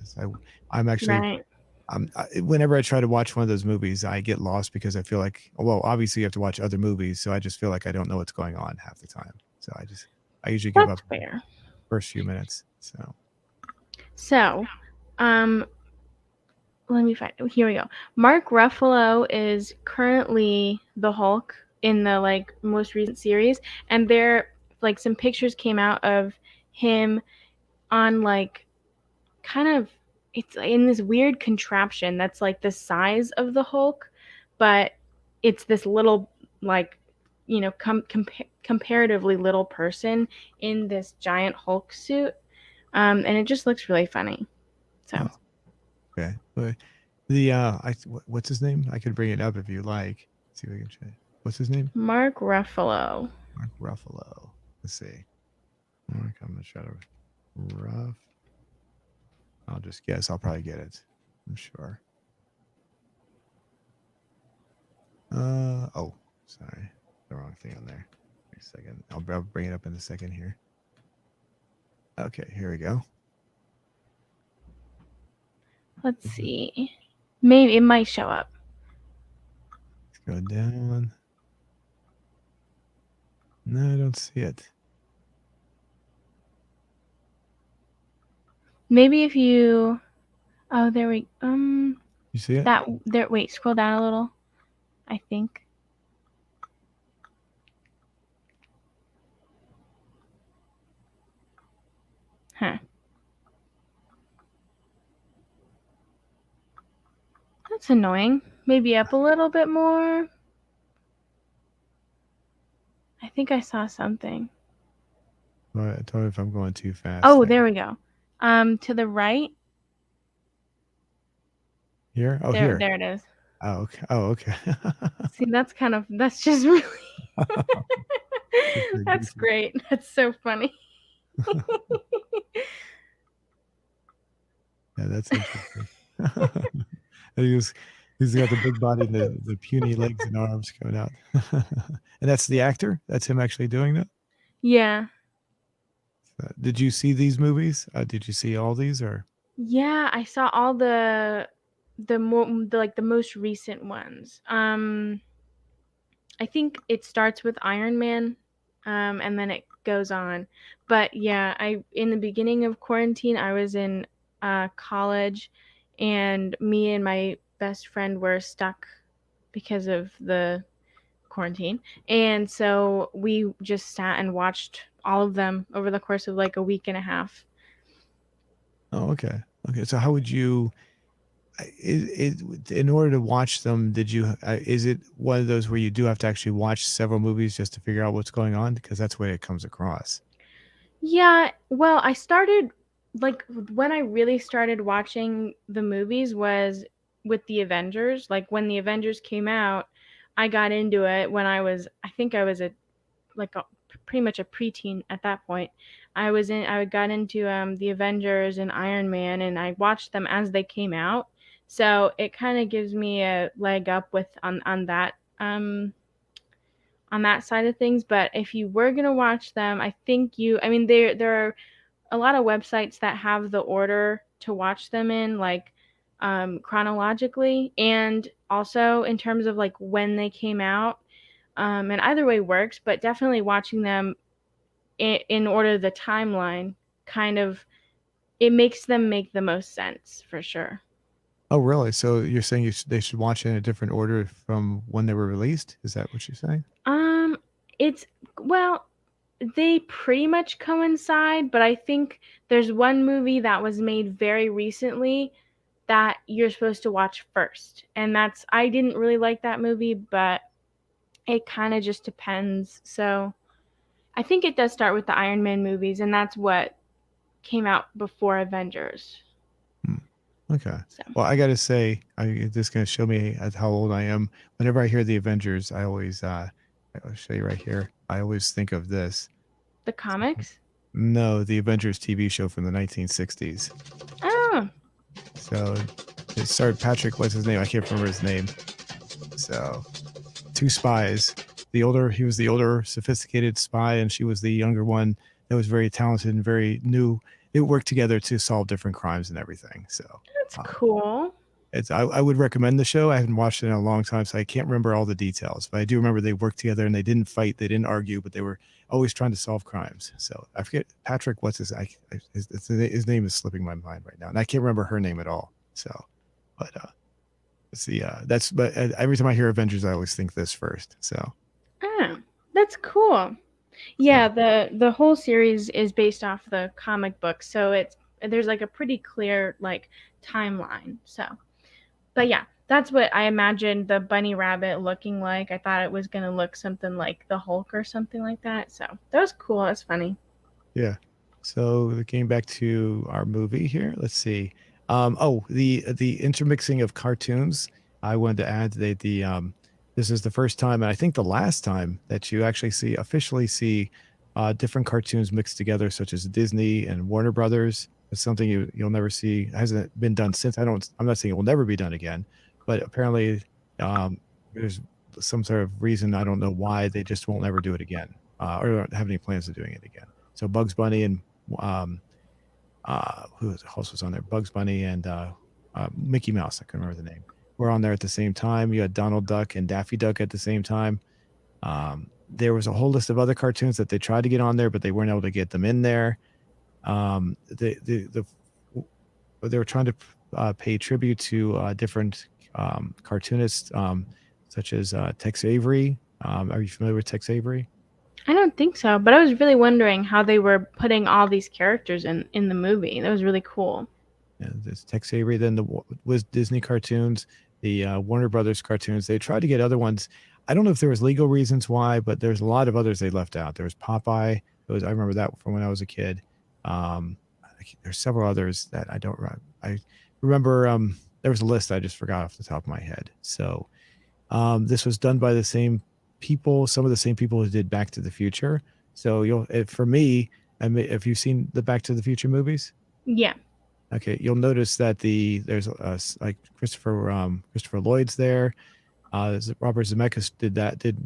I'm actually Right. whenever I try to watch one of those movies, I get lost because I feel like, well, obviously you have to watch other movies, so I just feel like I don't know what's going on half the time. So I usually give That's up fair. first few minutes. So, let me find it. Here we go. Mark Ruffalo is currently the Hulk in the like most recent series, and there like some pictures came out of him on like kind of, it's in this weird contraption that's like the size of the Hulk, but it's this little like comparatively little person in this giant Hulk suit, and it just looks really funny. So Okay. But what's his name? I could bring it up if you like. See if we can try. What's his name? Mark Ruffalo. Mark Ruffalo. Let's see. Mark, I'm gonna try to rough. I'll just guess. I'll probably get it. I'm sure. Oh, sorry. The wrong thing on there. Wait a second. I'll bring it up in a second here. Okay, here we go. Let's see. Maybe it might show up. Let's go down. No, I don't see it. Maybe if you, oh, there we, You see it? that there. Wait, scroll down a little. I think. Huh. That's annoying. Maybe up a little bit more. I think I saw something. All right, tell me if I'm going too fast. Oh, there we go. To the right. Here? Oh, there, here. there it is. Oh, okay. Oh, okay. See, that's just really That's pretty that's goofy. great. That's so funny. Yeah, that's interesting. And he's got the big body and the puny legs and arms coming out. And that's the actor? That's him actually doing that? Yeah. Did you see these movies? Did you see all these or? Yeah, I saw all the most recent ones. I think it starts with Iron Man, and then it goes on. But yeah, I in the beginning of quarantine, I was in college, and me and my best friend were stuck because of the quarantine, and so we just sat and watched all of them over the course of like a week and a half. Oh, okay. Okay. So how would you in order to watch them, did you is it one of those where you do have to actually watch several movies just to figure out what's going on? Because that's the way it comes across. Yeah, well, I started like when I really started watching the movies was with the Avengers. Like when the Avengers came out, I got into it when I think I was pretty much a preteen at that point. I got into the Avengers and Iron Man, and I watched them as they came out. So it kind of gives me a leg up with on that side of things. But if you were gonna watch them, I mean there are a lot of websites that have the order to watch them in, like chronologically, and also in terms of like when they came out. And either way works, but definitely watching them in order the timeline kind of it makes them make the most sense for sure. Oh, really? So you're saying they should watch it in a different order from when they were released? Is that what you're saying? Um, it's well, they pretty much coincide, but I think there's one movie that was made very recently that you're supposed to watch first. And that's I didn't really like that movie, but it kind of just depends. So, I think it does start with the Iron Man movies, and that's what came out before Avengers. Hmm. Okay. So, Well, I got to say, this is going to show me how old I am. Whenever I hear the Avengers, I'll show you right here. I always think of this. the comics? No, the Avengers TV show from the 1960s. Oh, So it starred Patrick, what's his name? I can't remember his name. So two spies. He was the older, sophisticated spy, and she was the younger one that was very talented and very new. They worked together to solve different crimes and everything. So that's um, cool. I would recommend the show. I haven't watched it in a long time, so I can't remember all the details. But I do remember they worked together and they didn't fight, they didn't argue, but they were always trying to solve crimes. So I forget Patrick. What's his name is slipping my mind right now, and I can't remember her name at all. So, but let's see. That's but every time I hear Avengers, I always think this first. Oh, that's cool. So Yeah, the whole series is based off the comic book, so there's like a pretty clear like timeline. So, but yeah, that's what I imagined the bunny rabbit looking like. I thought it was gonna look something like the Hulk or something like that. So that was cool. That's funny. yeah. So getting back to our movie here, let's see. Oh, the intermixing of cartoons. I wanted to add that this is the first time, and I think the last time that you actually officially see different cartoons mixed together, such as Disney and Warner Brothers. It's something you'll never see. It hasn't been done since. I'm not saying it will never be done again, but apparently there's some sort of reason. I don't know why they just won't ever do it again, or don't have any plans of doing it again. So Bugs Bunny and um, who else was on there? Bugs Bunny and Mickey Mouse. I couldn't remember the name. Were on there at the same time. You had Donald Duck and Daffy Duck at the same time. There was a whole list of other cartoons that they tried to get on there, but they weren't able to get them in there. They were trying to pay tribute to different cartoonists, such as Tex Avery. Are you familiar with Tex Avery? I don't think so, but I was really wondering how they were putting all these characters in the movie. That was really cool. Yeah, there's Tex Avery. Then was Disney cartoons, the Warner Brothers cartoons. They tried to get other ones. I don't know if there was legal reasons why, but there's a lot of others they left out. There was Popeye. I remember that from when I was a kid. There's several others that I don't. I remember. there was a list I just forgot off the top of my head. So this was done by the same people, some of the same people who did Back to the Future. So for me, if you've seen the Back to the Future movies, Yeah. okay, you'll notice that there's like Christopher Lloyd's there. Robert Zemeckis did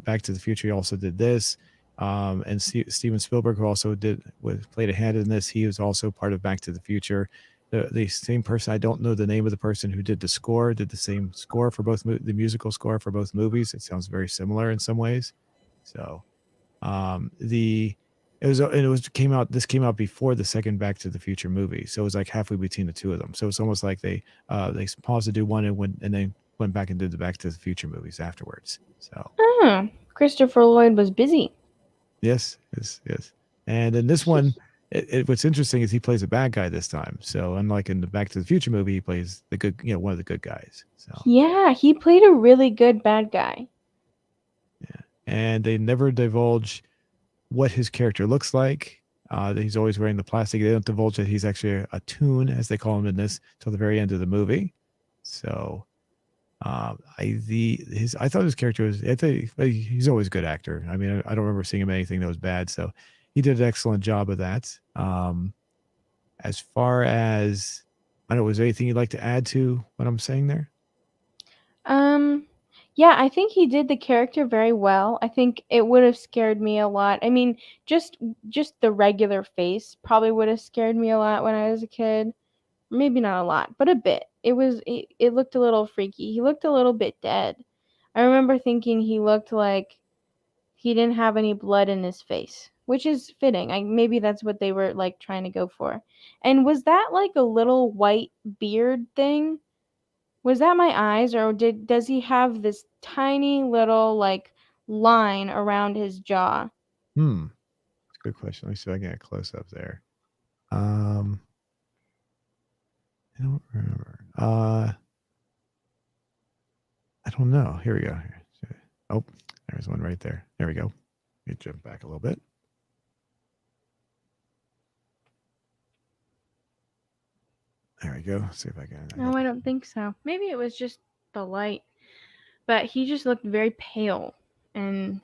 Back to the Future. He also did this. And Steven Spielberg, who also played a hand in this, he was also part of Back to the Future. The same person, I don't know the name of the person who did the score, did the same score for both the musical score for both movies. It sounds very similar in some ways. So the it was came out this came out before the second Back to the Future movie, so it was like halfway between the two of them. So it's almost like they paused to do one and then went back and did the Back to the Future movies afterwards. So Oh, Christopher Lloyd was busy. yes. And in this one, what's interesting is he plays a bad guy this time. So unlike in the Back to the Future movie, he plays the good, one of the good guys. So Yeah, he played a really good bad guy. yeah, and they never divulge what his character looks like. He's always wearing the plastic. They don't divulge that he's actually a toon, as they call him in this, till the very end of the movie. So I thought his character was. I think he's always a good actor. I mean, I don't remember seeing him in anything that was bad. So he did an excellent job of that. As far as I don't know, was there anything you'd like to add to what I'm saying there? Yeah, I think he did the character very well. I think it would have scared me a lot. I mean, just the regular face probably would have scared me a lot when I was a kid. Maybe not a lot, but a bit. It looked a little freaky. He looked a little bit dead. I remember thinking he looked like he didn't have any blood in his face, which is fitting. Maybe that's what they were like trying to go for. And was that like a little white beard thing? Was that my eyes, or does he have this tiny little like line around his jaw? That's a good question. Let me see if I can get a close up there. I don't remember. I don't know. Here we go. Oh, there's one right there. There we go. Let me jump back a little bit. There we go. Let's see if I can. No, I don't think so. Maybe it was just the light. But he just looked very pale and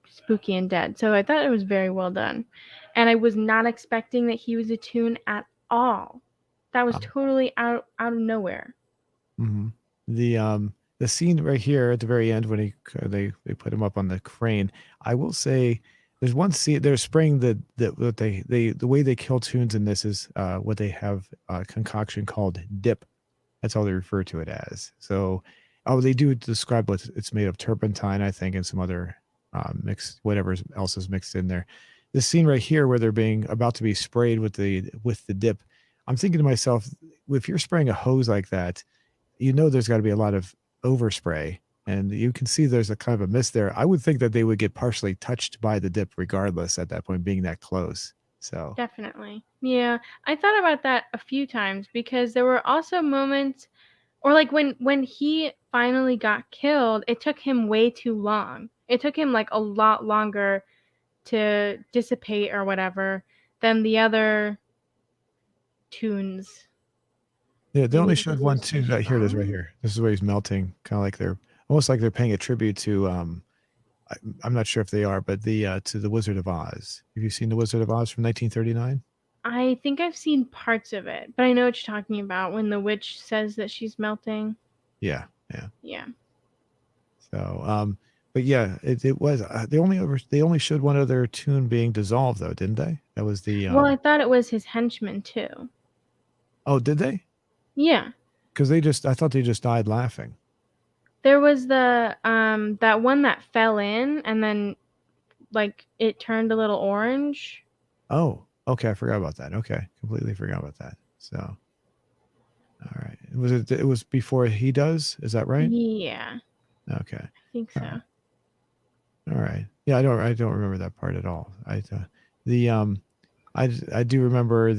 spooky and dead. So I thought it was very well done. And I was not expecting that he was a toon at all. That was totally out of nowhere. Mm-hmm. The scene right here at the very end when they put him up on the crane, I will say there's one scene they're spraying the way they kill toons in this is what they have a concoction called dip. That's all they refer to it as. So they do describe what it's made of, turpentine, I think, and some other whatever else is mixed in there. This scene right here where they're being about to be sprayed with the dip, I'm thinking to myself, if you're spraying a hose like that, there's got to be a lot of overspray, and you can see there's a kind of a mist there. I would think that they would get partially touched by the dip regardless at that point, being that close. So definitely, yeah, I thought about that a few times because there were also moments, or like when he finally got killed, it took him way too long. It took him like a lot longer to dissipate or whatever than the other toons. yeah, they only showed one too. Here it is, right here. This is where he's melting, kind of like they're almost like they're paying a tribute to. I'm not sure if they are, but to the Wizard of Oz. Have you seen the Wizard of Oz from 1939? I think I've seen parts of it, but I know what you're talking about when the witch says that she's melting. Yeah. Yeah. So, but yeah, it was they only showed one other toon being dissolved though, didn't they? That was the. Well, I thought it was his henchman too. Oh, did they? Yeah. Because I thought they just died laughing. There was the that one that fell in and then like it turned a little orange. Oh, okay. I forgot about that. Okay, completely forgot about that. So, all right. It was before he does? Is that right? Yeah. Okay. I think so. All right. Yeah, I don't remember that part at all. I do remember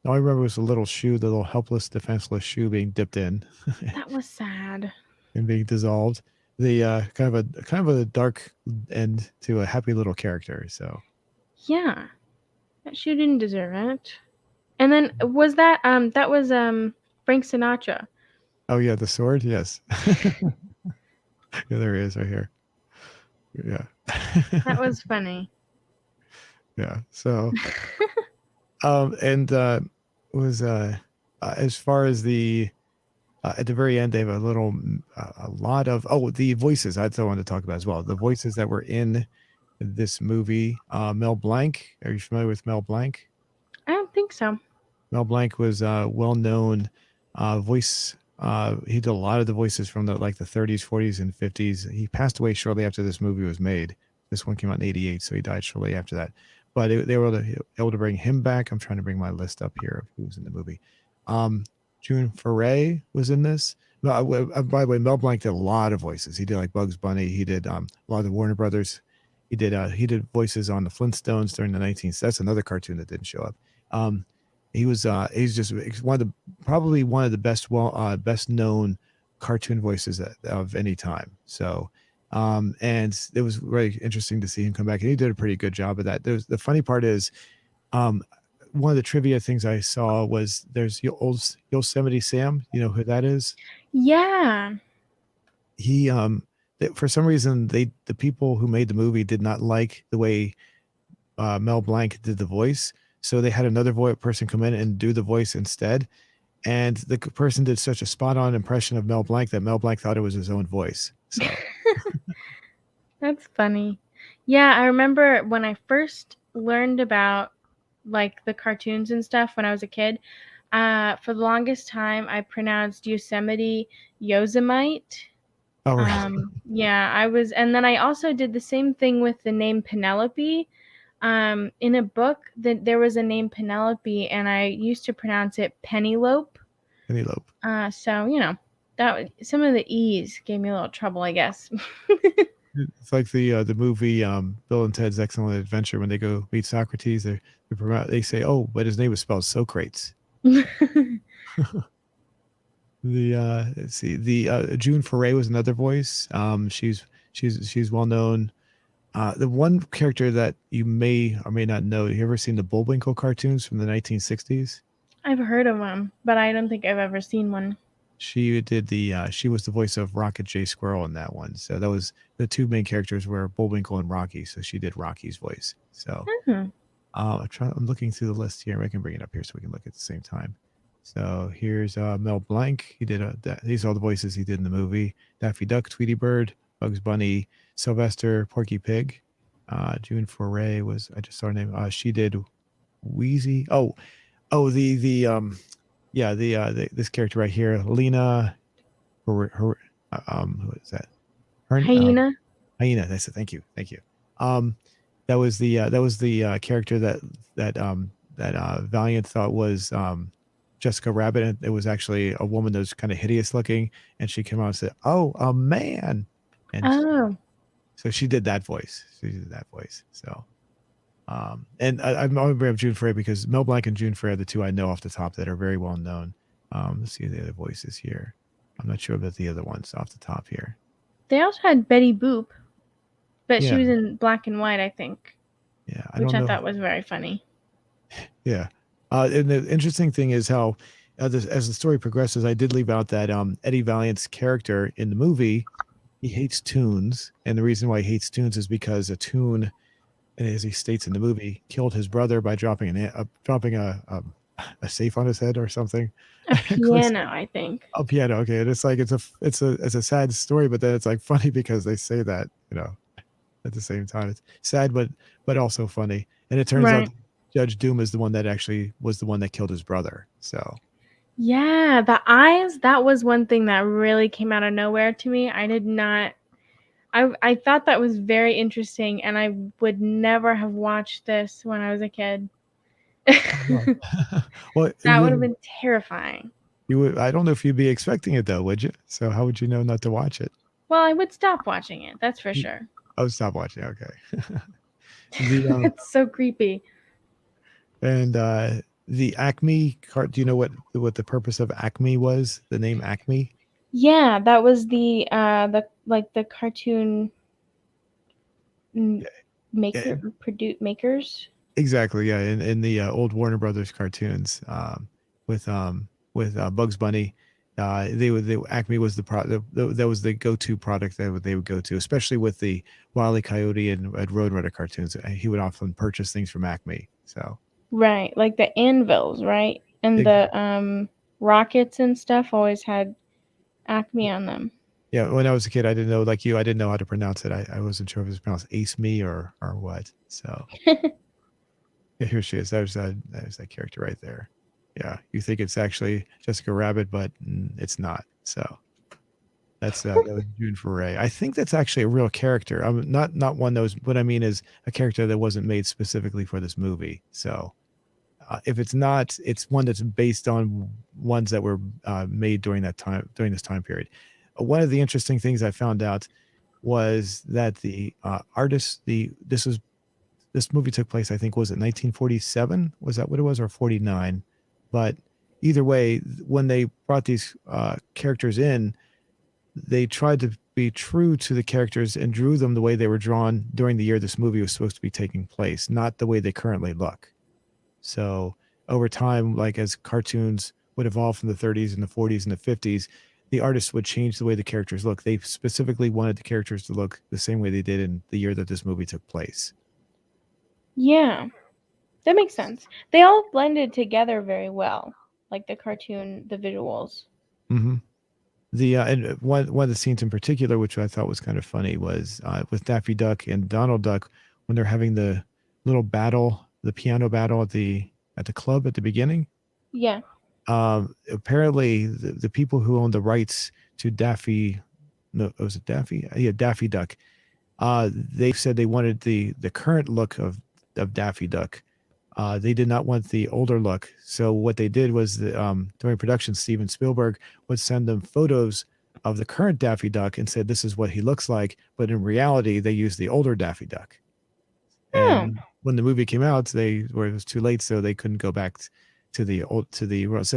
all I remember was the little shoe, the little helpless, defenseless shoe being dipped in. That was sad. And being dissolved. The kind of a dark end to a happy little character. So Yeah. That shoe didn't deserve it. And then was that was Frank Sinatra. Oh yeah, the sword. Yes. Yeah, there he is right here. Yeah. That was funny. Yeah. So, and was as far as the at the very end, they have a little, a lot of the voices. That's what I wanted to talk about as well. The voices that were in this movie. Mel Blanc. Are you familiar with Mel Blanc? I don't think so. Mel Blanc was a well-known voice. He did a lot of the voices from the 30s, 40s, and 50s. He passed away shortly after this movie was made. This one came out in '88, so he died shortly after that. But they were able to bring him back. I'm trying to bring my list up here of who's in the movie. Um, June Foray was in this. By the way, Mel Blanc did a lot of voices. He did like Bugs Bunny. He did a lot of the Warner Brothers. He did voices on the Flintstones during the 19th. That's another cartoon that didn't show up. Um, he's just one of the probably one of the best known cartoon voices of any time. So and it was really interesting to see him come back, and he did a pretty good job of that. The funny part is um one of the trivia things I saw was there's old Yosemite Sam. You know who that is? Yeah. He for some reason the people who made the movie did not like the way Mel Blanc did the voice. So they had another person come in and do the voice instead. And the person did such a spot on impression of Mel Blanc that Mel Blanc thought it was his own voice. So That's funny. Yeah, I remember when I first learned about like the cartoons and stuff when I was a kid. For the longest time, I pronounced Yosemite. oh really? Yeah, and then I also did the same thing with the name Penelope. In a book that there was a name Penelope, and I used to pronounce it Penelope. Penelope. So that some of the E's gave me a little trouble, I guess. It's like the movie Bill and Ted's Excellent Adventure when they go meet Socrates. They say, "Oh, but his name was spelled Socrates." Let's see, the June Foray was another voice. She's well known. The one character that you may or may not know, you ever seen the Bullwinkle cartoons from the 1960s? I've heard of them, but I don't think I've ever seen one. She was the voice of Rocket J. Squirrel in that one. So that was the two main characters were Bullwinkle and Rocky. So she did Rocky's voice. So Mhm. I'm looking through the list here. I can bring it up here so we can look at the same time. So here's Mel Blanc. He did these are all the voices he did in the movie: Daffy Duck, Tweety Bird, Bugs Bunny, Sylvester, Porky Pig. June Foray was I just saw her name. She did Wheezy. This character right here, Lena. Who is that? Hyena. Hyena. That's it. Thank you. That was the character that Valiant thought was Jessica Rabbit, and it was actually a woman that was kind of hideous looking, and she came out and said, "Oh, a man," and so she did that voice. So, and I'm going to bring up June Foray because Mel Blanc and June Foray are the two I know off the top that are very well known. Let's see the other voices here. I'm not sure about the other ones off the top here. They also had Betty Boop, but Yeah. she was in black and white, I think. Yeah, Which I thought was very funny. Yeah. And the interesting thing is how, as the story progresses, I did leave out that Eddie Valiant's character in the movie, he hates tunes. And the reason why he hates tunes is because a tune, and as he states in the movie, killed his brother by dropping a safe on his head or something. A piano, I think. A piano, okay. And it's like it's a sad story, but then it's like funny because they say that, at the same time. It's sad but also funny. And it turns out Judge Doom is the one that actually was the one that killed his brother. So yeah, the eyes, that was one thing that really came out of nowhere to me. I thought that was very interesting, and I would never have watched this when I was a kid. Well, that would have been terrifying. I don't know if you'd be expecting it though, would you? So how would you know not to watch it? Well, I would stop watching it, that's for sure. Oh, stop watching. Okay. It's so creepy. And the Acme cart. Do you know what the purpose of Acme was? The name Acme. Yeah, that was the cartoon makers. Exactly. Yeah, in the old Warner Brothers cartoons with Bugs Bunny. Acme was the product that was the go-to product that they would go to, especially with the Wile E. Coyote and Roadrunner cartoons. He would often purchase things from Acme. So Right, like the anvils, right? And it, the rockets and stuff always had Acme on them. yeah, when I was a kid, I didn't know, like you, I didn't know how to pronounce it. I wasn't sure if it was pronounced Ace Me or what. So yeah, here she is. There's that character right there. Yeah, you think it's actually Jessica Rabbit, but it's not. So that was June Foray. I think that's actually a real character. I'm not one that was. What I mean is a character that wasn't made specifically for this movie. So if it's not, it's one that's based on ones that were made during this time period. One of the interesting things I found out was that the artist, this movie took place, I think, was it 1947? Was that what it was, or 49? But either way, when they brought these characters in, they tried to be true to the characters and drew them the way they were drawn during the year this movie was supposed to be taking place, not the way they currently look. So over time, like as cartoons would evolve from the 30s and the 40s and the 50s, the artists would change the way the characters look. They specifically wanted the characters to look the same way they did in the year that this movie took place. Yeah, that makes sense. They all blended together very well, like the cartoon, the visuals. Mm-hmm. The and one of the scenes in particular, which I thought was kind of funny, was with Daffy Duck and Donald Duck when they're having the little battle, the piano battle at the club at the beginning. Yeah. Apparently, the people who owned the rights to Daffy, no, was it Daffy? Yeah, Daffy Duck. They said they wanted the current look of Daffy Duck. They did not want the older look. So what they did was during production, Steven Spielberg would send them photos of the current Daffy Duck and said, this is what he looks like. But in reality, they used the older Daffy Duck. And when the movie came out, it was too late, so they couldn't go back to so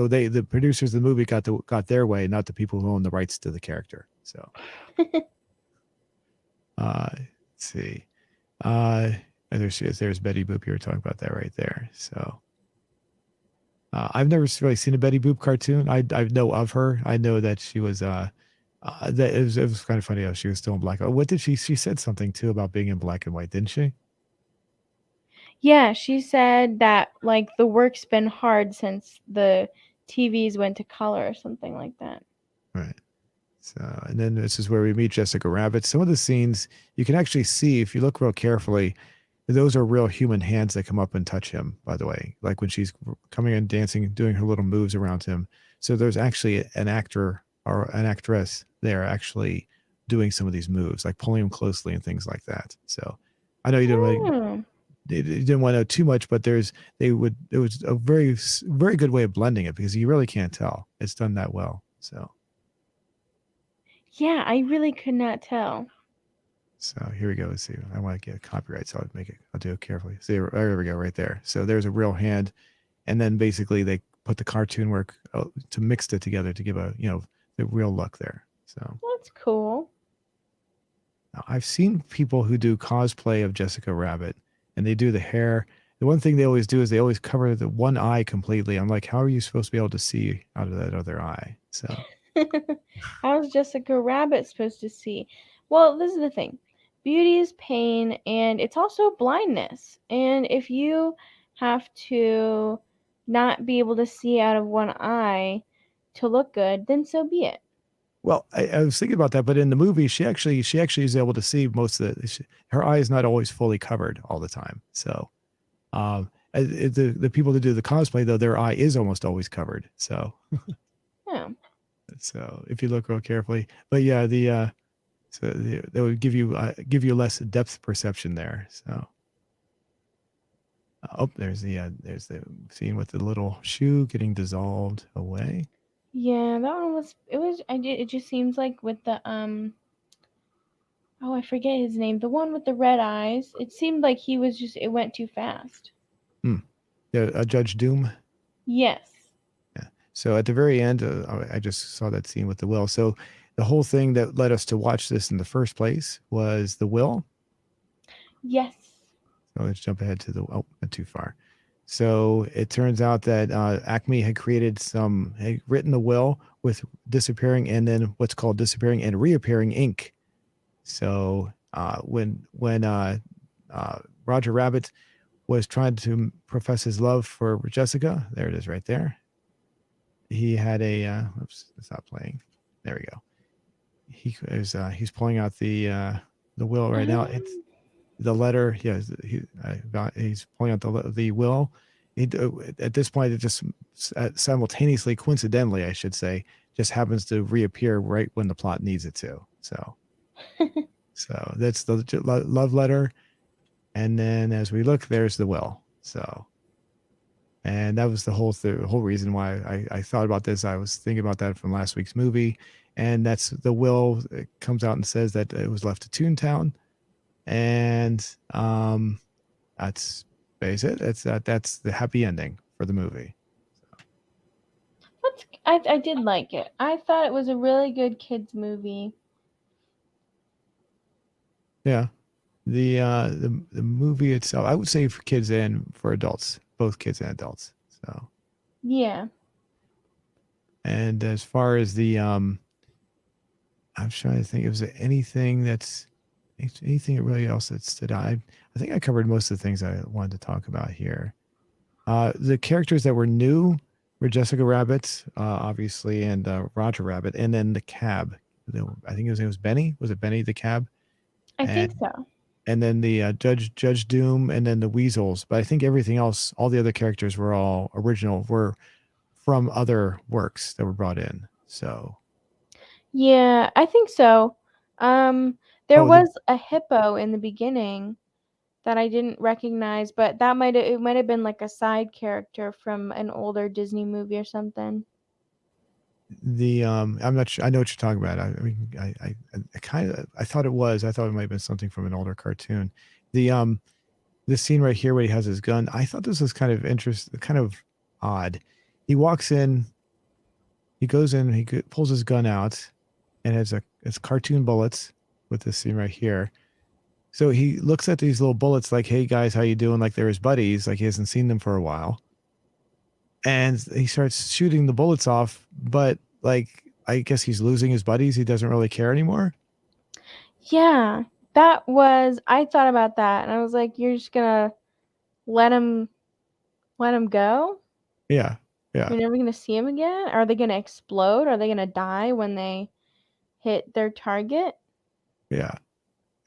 the producers of the movie got their way, not the people who own the rights to the character. So let's see. There she is. There's Betty Boop. You were talking about that right there. So I've never really seen a Betty Boop cartoon. I know of her. I know that she was that it was kind of funny how she was still in black. What did she said something too about being in black and white, didn't she? Yeah, she said that like the work's been hard since the TVs went to color or something like that. Right. So, and then this is where we meet Jessica Rabbit. Some of the scenes you can actually see if you look real carefully. Those are real human hands that come up and touch him, by the way, like when she's coming and dancing, doing her little moves around him. So there's actually an actor or an actress there actually doing some of these moves, like pulling him closely and things like that. So I know you didn't want to know too much, but it was a very, very good way of blending it because you really can't tell. It's done that well. So. Yeah, I really could not tell. So here we go. Let's see. I want to get copyright, so I'll do it carefully. See, there we go, right there. So there's a real hand, and then basically they put the cartoon work to mix it together to give the real look there. So That's cool. now, I've seen people who do cosplay of Jessica Rabbit, and they do the hair. The one thing they always do is they always cover the one eye completely. I'm like, how are you supposed to be able to see out of that other eye? So How's Jessica Rabbit supposed to see? Well, this is the thing. Beauty is pain, and it's also blindness. And if you have to not be able to see out of one eye to look good, then so be it. well, I was thinking about that, but in the movie, she actually is able to see most of her eye is not always fully covered all the time. So, the people that do the cosplay though, their eye is almost always covered. So, Yeah. so if you look real carefully, but yeah, that would give you less depth perception there. So, there's the scene with the little shoe getting dissolved away. Yeah, that one was it just seems like with the oh, I forget his name. The one with the red eyes. It seemed like it went too fast. Yeah, Judge Doom. Yes. Yeah. So at the very end, I just saw that scene with the will. So the whole thing that led us to watch this in the first place was the will. Yes. So let's jump ahead to not too far. So it turns out that Acme had had written the will with disappearing and then what's called disappearing and reappearing ink. So when Roger Rabbit was trying to profess his love for Jessica, there it is right there. He had a oops, it's not playing. There we go. He's pulling out the will right now. It's the letter. Yes, he's pulling out the will. At this point, it just simultaneously, coincidentally, I should say, just happens to reappear right when the plot needs it to. So that's the love letter, and then as we look, there's the will. So, and that was the whole reason why I thought about this. I was thinking about that from last week's movie, and that's the will. It comes out and says that it was left to Toontown, and that's basically it. That's the happy ending for the movie. I did like it. I thought it was a really good kids movie. Yeah, the movie itself, I would say for kids and for adults, both kids and adults. So Yeah. and as far as the I'm trying to think, was there anything really else that stood out? I think I covered most of the things I wanted to talk about here. The characters that were new were Jessica Rabbit, obviously, and Roger Rabbit, and then the cab. I think his name was Benny. Was it Benny the cab? I And think so. and then the Judge Doom, and then the Weasels. But I think everything else, all the other characters were all original, were from other works that were brought in. So Yeah, I think so. There oh, was a hippo in the beginning that I didn't recognize, but it might have been like a side character from an older Disney movie or something. I'm not sure. I know what you're talking about. I mean, I kind of I thought it might have been something from an older cartoon. The this scene right here where he has his gun, I thought this was kind of kind of odd. He walks in, he goes in, pulls his gun out, and it's cartoon bullets with this scene right here. So he looks at these little bullets like, "Hey guys, how you doing?" Like they're his buddies, like he hasn't seen them for a while. And he starts shooting the bullets off, but like I guess he's losing his buddies. He doesn't really care anymore. Yeah, I thought about that and I was like, you're just gonna let him go? Yeah, yeah, You're never gonna see him again? Are they gonna explode? Are they gonna die when they hit their target? yeah.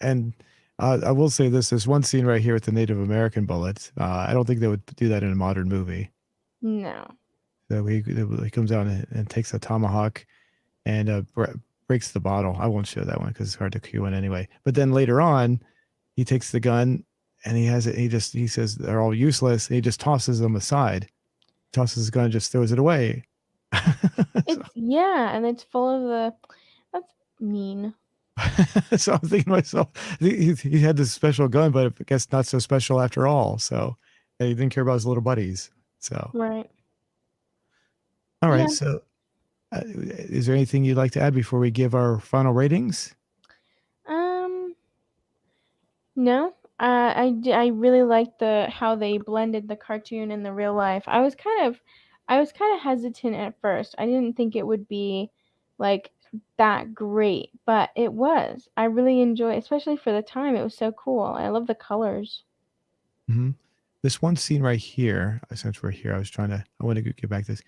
And I will say this: there's one scene right here with the Native American bullets. I don't think they would do that in a modern movie. No. So he comes out and takes a tomahawk and breaks the bottle. I won't show that one because it's hard to cue in anyway. But then later on, he takes the gun and he has it. He says they're all useless. And he just tosses them aside, tosses his gun, and just throws it away. Yeah, and it's full of that's mean. So I'm thinking to myself, he had this special gun, but I guess not so special after all. So he didn't care about his little buddies. So, Right. all right. Yeah. So, is there anything you'd like to add before we give our final ratings? Um no. I really liked how they blended the cartoon and the real life. I was kind of hesitant at first. I didn't think it would be like that great, but it was. I really enjoy, especially for the time. It was so cool. I love the colors. Mm-hmm. This one scene right here, since we're here, I want to get back to this.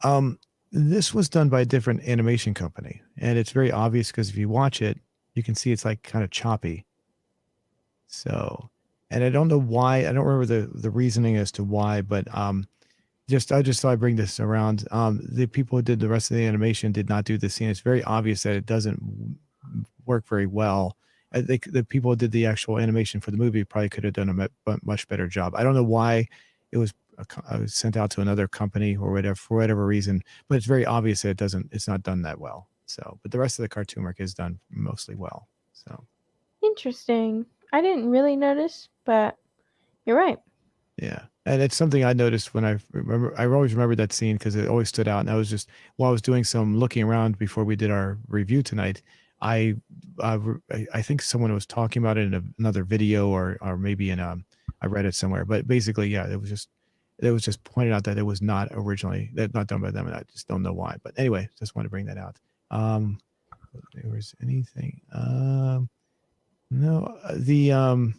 Um, this was done by a different animation company, and it's very obvious because if you watch it, you can see it's like kind of choppy. So, and I don't know why. I don't remember the reasoning as to why, but I just thought I'd bring this around. The people who did the rest of the animation did not do the scene. It's very obvious that it doesn't work very well. I think the people who did the actual animation for the movie probably could have done a much better job. I don't know why it was sent out to another company or whatever for whatever reason, but it's very obvious that it's not done that well. So, but the rest of the cartoon work is done mostly well. So, Interesting. I didn't really notice, but you're right. yeah. And it's something I noticed when I always remember that scene because it always stood out. And I was just, while I was doing some looking around before we did our review tonight, I, I think someone was talking about it in another video or maybe I read it somewhere, but basically, yeah, it was just, it was just pointed out that it was not originally that not done by them, and I just don't know why. But anyway, just want to bring that out. There was anything? No, the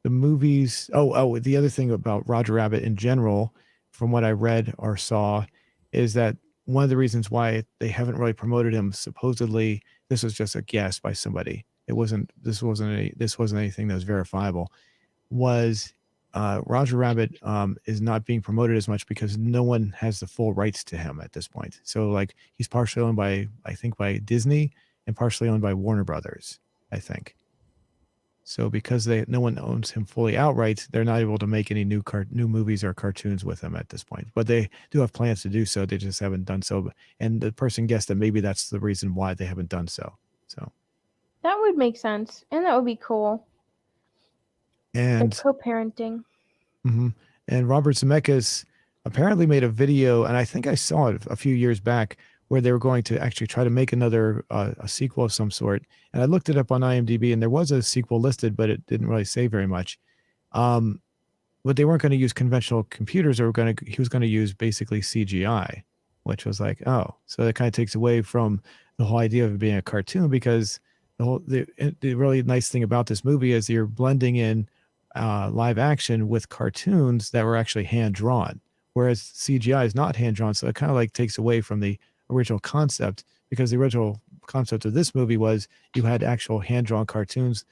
movies. The other thing about Roger Rabbit in general, from what I read or saw, is that one of the reasons why they haven't really promoted him, supposedly, this was just a guess by somebody. It wasn't. This wasn't anything that was verifiable. Was Roger Rabbit is not being promoted as much because no one has the full rights to him at this point. So like he's partially owned by, I think, by Disney and partially owned by Warner Brothers, I think. So because no one owns him fully outright, they're not able to make any new movies or cartoons with him at this point. But they do have plans to do so. They just haven't done so. And the person guessed that maybe that's the reason why they haven't done so. So That would make sense, and that would be cool. and Like co-parenting. mhm. And Robert Zemeckis apparently made a video, and I think I saw it a few years back, where they were going to actually try to make another a sequel of some sort. And I looked it up on IMDb, and there was a sequel listed, but it didn't really say very much. Um, but they weren't going to use conventional computers; he was going to use basically CGI, which was like, oh, so that kind of takes away from the whole idea of it being a cartoon, because the really nice thing about this movie is you're blending in live action with cartoons that were actually hand drawn, whereas CGI is not hand drawn. So it kind of like takes away from the original concept, because the original concept of this movie was you had actual hand drawn cartoons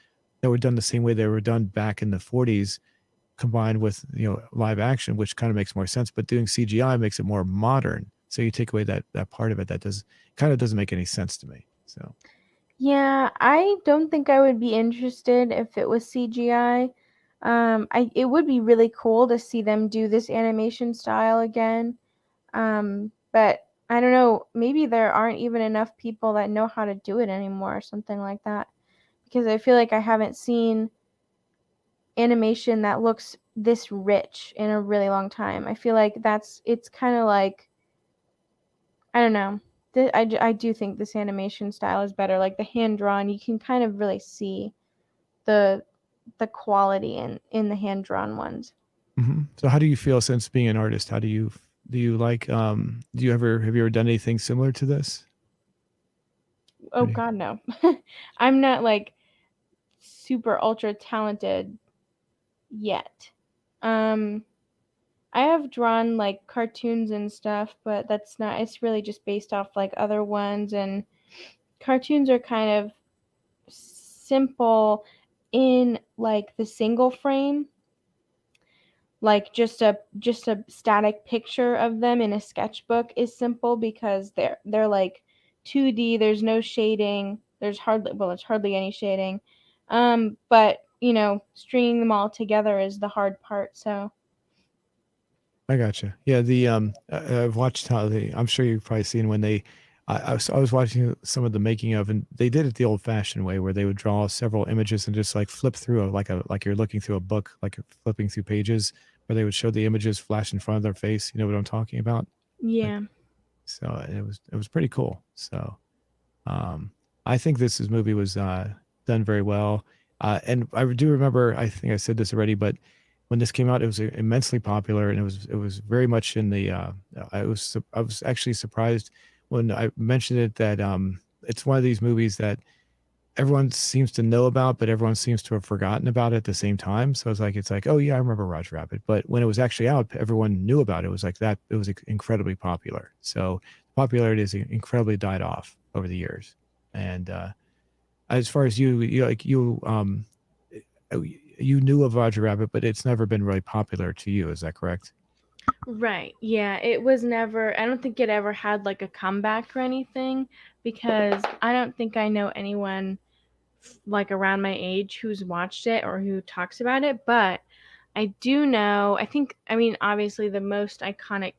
that were done the same way they were done back in the 40s, combined with live action, which kind of makes more sense. But doing CGI makes it more modern. So you take away that part of it that doesn't make any sense to me. So Yeah, I don't think I would be interested if it was CGI. It would be really cool to see them do this animation style again. But I don't know, maybe there aren't even enough people that know how to do it anymore or something like that. Because I feel like I haven't seen animation that looks this rich in a really long time. I feel like it's kind of like, I don't know. I do think this animation style is better. Like the hand drawn, you can kind of really see the the quality in the hand drawn ones. So how do you feel, since being an artist? How do you like do you ever have you ever done anything similar to this? Oh God, no. I'm not like super ultra talented yet. Um, I have drawn like cartoons and stuff, but that's not. It's really just based off like other ones, and cartoons are kind of simple in like the single frame, like just a static picture of them in a sketchbook is simple because they're like 2D. There's no shading. There's hardly any shading. But stringing them all together is the hard part. So I gotcha. Yeah, I've watched how I'm sure you've probably seen when I was watching some of the making of, and they did it the old-fashioned way, where they would draw several images and just like flip through like you're looking through a book, like flipping through pages, where they would show the images flash in front of their face. You know what I'm talking about? Like, yeah. so it was pretty cool. So um, I think this movie was done very well. And I do remember, I think I said this already, but when this came out, it was immensely popular, and it was very much in the. I was actually surprised when I mentioned it that it's one of these movies that everyone seems to know about, but everyone seems to have forgotten about it at the same time. So it's like, oh yeah, I remember Roger Rabbit. But when it was actually out, everyone knew about it. It was like that. It was incredibly popular. So popularity has incredibly died off over the years. And as far as you knew of Roger Rabbit, but it's never been really popular to you. Is that correct? Right. Yeah, it was never, I don't think it ever had like a comeback or anything, because I don't think I know anyone like around my age who's watched it or who talks about it, but I do know, I mean, obviously the most iconic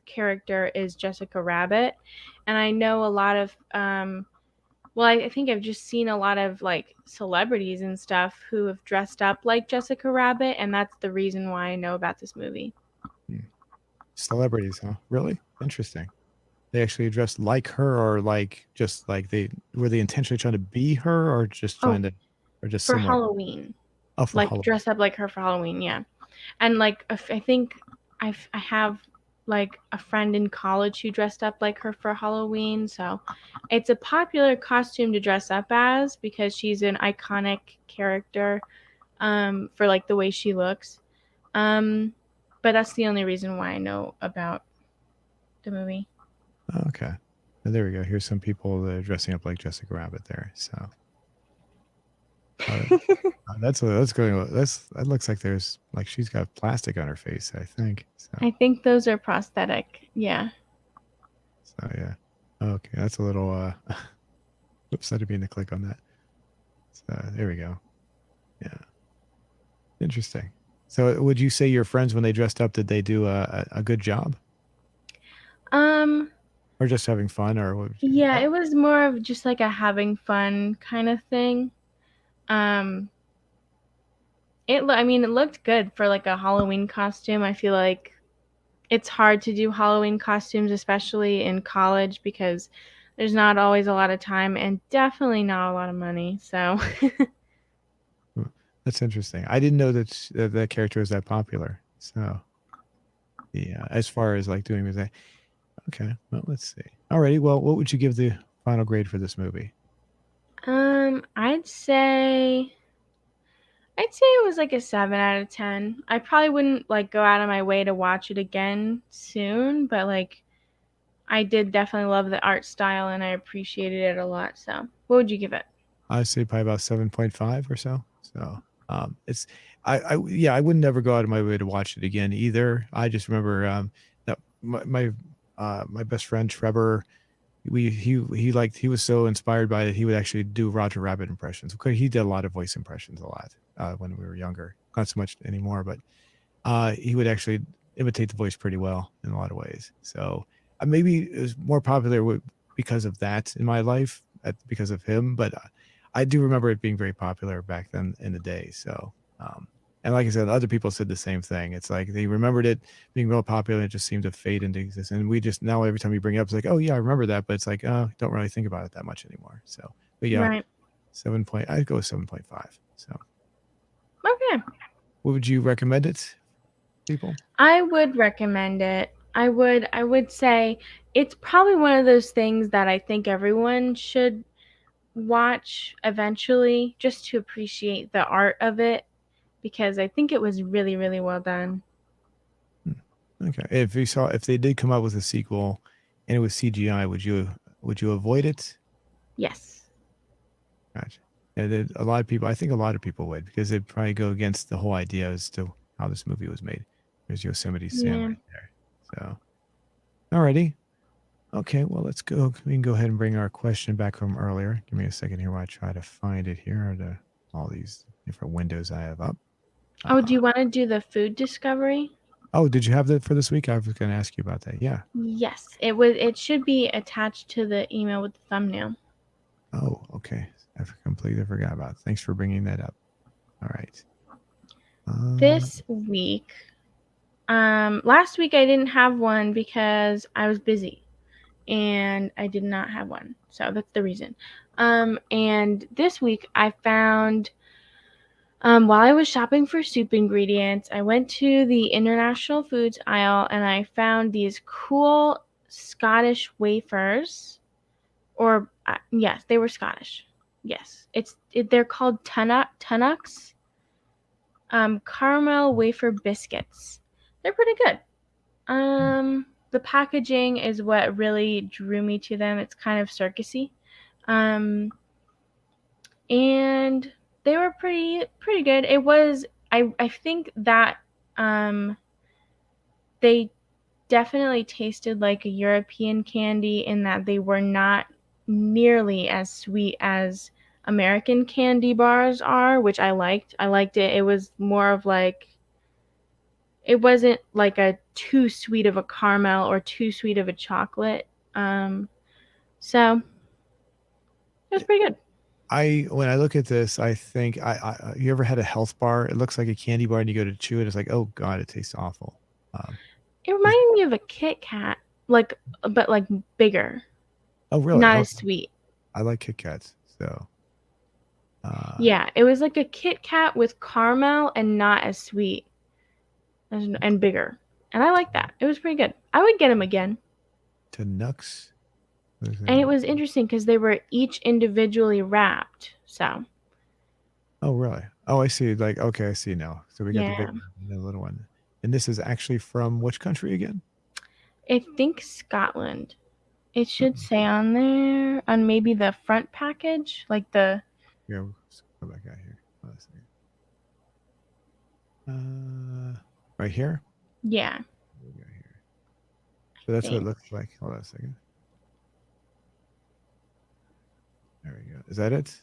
character is Jessica Rabbit, and I know a lot of well, I think I've just seen a lot of like celebrities and stuff who have dressed up like Jessica Rabbit, and that's the reason why I know about this movie. Hmm. Celebrities, huh? Really interesting. They actually dressed like her, or like just like they intentionally trying to be her, or just Oh, trying to, or just for similar. Halloween. Oh, for Like Halloween. dress up like her for Halloween, yeah. And like I think I have like a friend in college who dressed up like her for Halloween, so it's a popular costume to dress up as because she's an iconic character for like the way she looks. Um, but that's the only reason why I know about the movie. Okay. And there we go. Here's some people that are dressing up like Jessica Rabbit there. So uh, that's going. That looks like there's like she's got plastic on her face. I think so. I think those are prosthetic. Yeah. So yeah. Okay, that's a little. Oops, I didn't mean to click on that. So there we go. Yeah. Interesting. So would you say your friends when they dressed up did they do a good job Um, or just having fun or what would you? yeah, it was more of just like a having fun kind of thing. Um, I mean, it looked good for like a Halloween costume. I feel like it's hard to do Halloween costumes, especially in college, because there's not always a lot of time and definitely not a lot of money. So, That's interesting. I didn't know that that character was that popular. So yeah, as far as like doing that. Okay, well let's see. Alrighty, well, what would you give the final grade for this movie? I'd say it was like a 7 out of 10. I probably wouldn't like go out of my way to watch it again soon, but like I did definitely love the art style and I appreciated it a lot. So, what would you give it? I say probably about 7.5 or so. So it's yeah, I would never go out of my way to watch it again either. I just remember that my best friend Trevor, he was so inspired by it he would actually do Roger Rabbit impressions. Okay, he did a lot of voice impressions a lot when we were younger, not so much anymore, but he would actually imitate the voice pretty well in a lot of ways. So maybe it was more popular because of that in my life, because of him. But I do remember it being very popular back then in the day. So, and like I said, other people said the same thing. It's like they remembered it being real popular. And it just seemed to fade into existence. And we just now every time we bring it up, it's like, oh yeah, I remember that. But it's like, oh, don't really think about it that much anymore. So, but yeah, Right. I'd go with 7.5. So, Okay. what would you recommend it, people? I would recommend it. I would say it's probably one of those things that I think everyone should watch eventually just to appreciate the art of it because I think it was really really well done. Okay. If they did come out with a sequel and it was CGI, would you avoid it? Yes. Gotcha. Yeah, a lot of people. I think a lot of people would because they'd probably go against the whole idea as to how this movie was made. There's Yosemite Sam Yeah. right there. So, alrighty. Okay. Well, let's go. We can go ahead and bring our question back from earlier. Give me a second here while I try to find it here. All these different windows I have up. Oh, do you want to do the food discovery? Oh, did you have that for this week? I was going to ask you about that. Yeah. Yes, it should be attached to the email with the thumbnail. Oh, okay. I completely forgot about it. Thanks for bringing that up. All right. This week, last week I didn't have one because I was busy and I did not have one. So that's the reason. And this week I found, while I was shopping for soup ingredients, I went to the international foods aisle and I found these cool Scottish wafers. Or yes, they were Scottish. Yes, they're called Tunnocks, caramel wafer biscuits. They're pretty good. The packaging is what really drew me to them. It's kind of circusy, um, and they were pretty good. It was I think that they definitely tasted like a European candy in that they were not nearly as sweet as American candy bars are, which I liked. I liked it. It was more of like it wasn't like a too sweet of a caramel or too sweet of a chocolate. So it was pretty good. When I look at this, I think you ever had a health bar? It looks like a candy bar, and you go to chew it. It's like, oh god, it tastes awful. Um, It is- reminded me of a Kit Kat, like but like bigger, oh really? not Oh, as sweet. I like Kit Kats. So, uh, Yeah, it was like a Kit Kat with caramel and not as sweet and bigger. And I like that. It was pretty good. I would get them again. Tanux. And it was interesting because they were each individually wrapped. So. Oh, really? Oh, I see. Like, okay, I see now. So we got the big Yeah. one and the little one. And this is actually from which country again? I think Scotland. It Oh, should say on there, on maybe the front package, like the. yeah, let's go back out here. Hold on a second. Right here? Yeah. We go here. So that's what it Thing. looks like. Hold on a second. There we go. Is that it?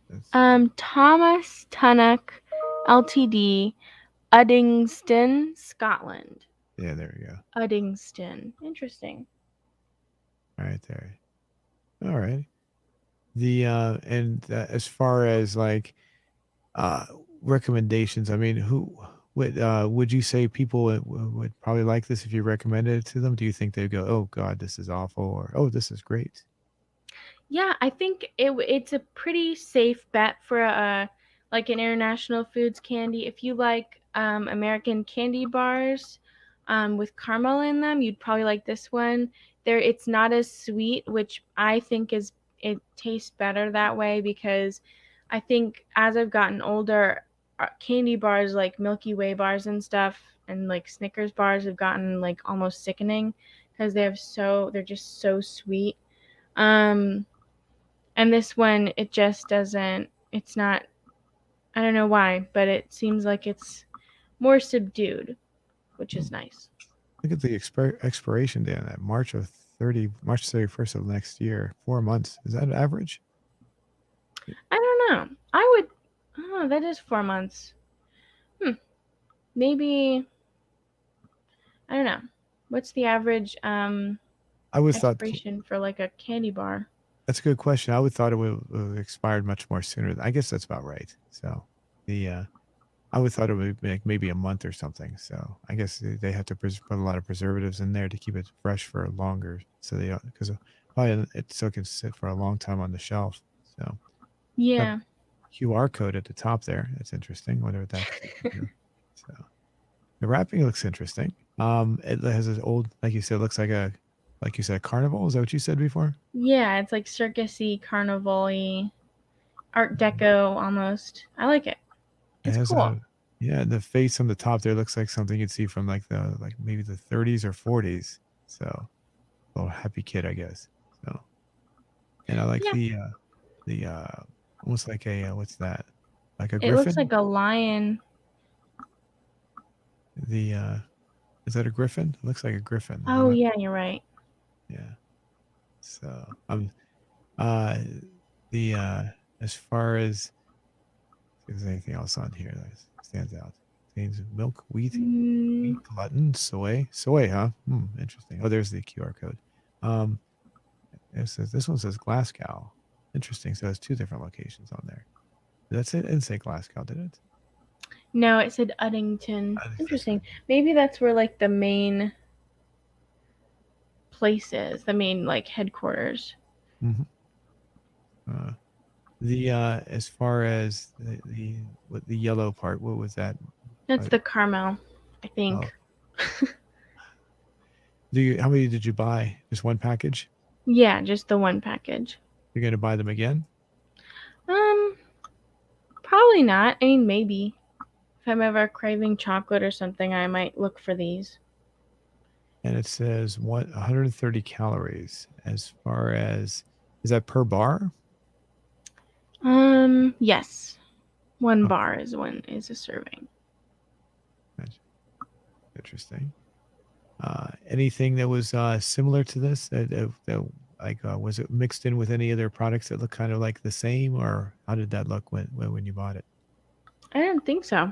That's, Thomas Tunnock, Ltd, Uddingston, Scotland. yeah, there we go. Uddingston. Interesting. All right, there. All right. The and as far as like uh recommendations, I mean, who would you say people would probably like this if you recommended it to them? Do you think they'd go, "Oh God, this is awful," or "Oh, this is great"? Yeah, I think it's a pretty safe bet for like an international foods candy. If you like American candy bars with caramel in them, you'd probably like this one. It's not as sweet, which I think it tastes better that way because I think as I've gotten older, candy bars like Milky Way bars and stuff, and like Snickers bars have gotten like almost sickening because they're just so sweet. Um, and this one, it just doesn't, it's not, I don't know why, but it seems like it's more subdued, which Hmm. is nice. Look at the expiration date on that. March 31st of next year. 4 months. Is that average? I don't know. I would, oh, that is 4 months. Maybe, I don't know. What's the average I would thought expiration for like a candy bar? that's a good question. I would thought it would have expired much more sooner. I guess that's about right. So the I would thought it would be like maybe a month or something. So I guess they have to put a lot of preservatives in there to keep it fresh for longer. So they don't because probably it still can sit for a long time on the shelf. So that Yeah. QR code at the top there. That's interesting. Wonder what that's. So the wrapping looks interesting. It has this old, like you said, it looks like you said, a carnival. Is that what you said before? Yeah, it's like circusy, carnival-y, Art Deco almost. I like it. It It's has cool. a yeah, the face on the top there looks like something you'd see from like maybe the 30s or 40s. So, little happy kid, I guess. So, and I like Yeah. the almost like a what's that? Like a It looks griffin? like a lion. The is that a griffin? It looks like a griffin. Oh, yeah, you're right. Yeah. So, uh the as far as if there's anything else on here that stands out. Contains milk, wheat, Mm, gluten, soy, huh? Interesting. Oh, there's the QR code. Um, it says this one says Glasgow. Interesting. So it has two different locations on there. That's it. It didn't say Glasgow, did it? no, it said Uddington. I think that's Interesting. Maybe that's where like the main place is, the main like headquarters. hmm the as far as the yellow part, what was that? That's Uh, the Carmel, I oh, think. how many did you buy? Just one package? Yeah, just the one package. You're gonna buy them again? Um, Probably not. I mean, maybe. If I'm ever craving chocolate or something, I might look for these. And it says 130 calories. As far as is that per bar? Yes. One Oh, bar is a serving. that's interesting. Anything that was similar to this that like was it mixed in with any other products that look kind of like the same, or how did that look when you bought it? I don't think so.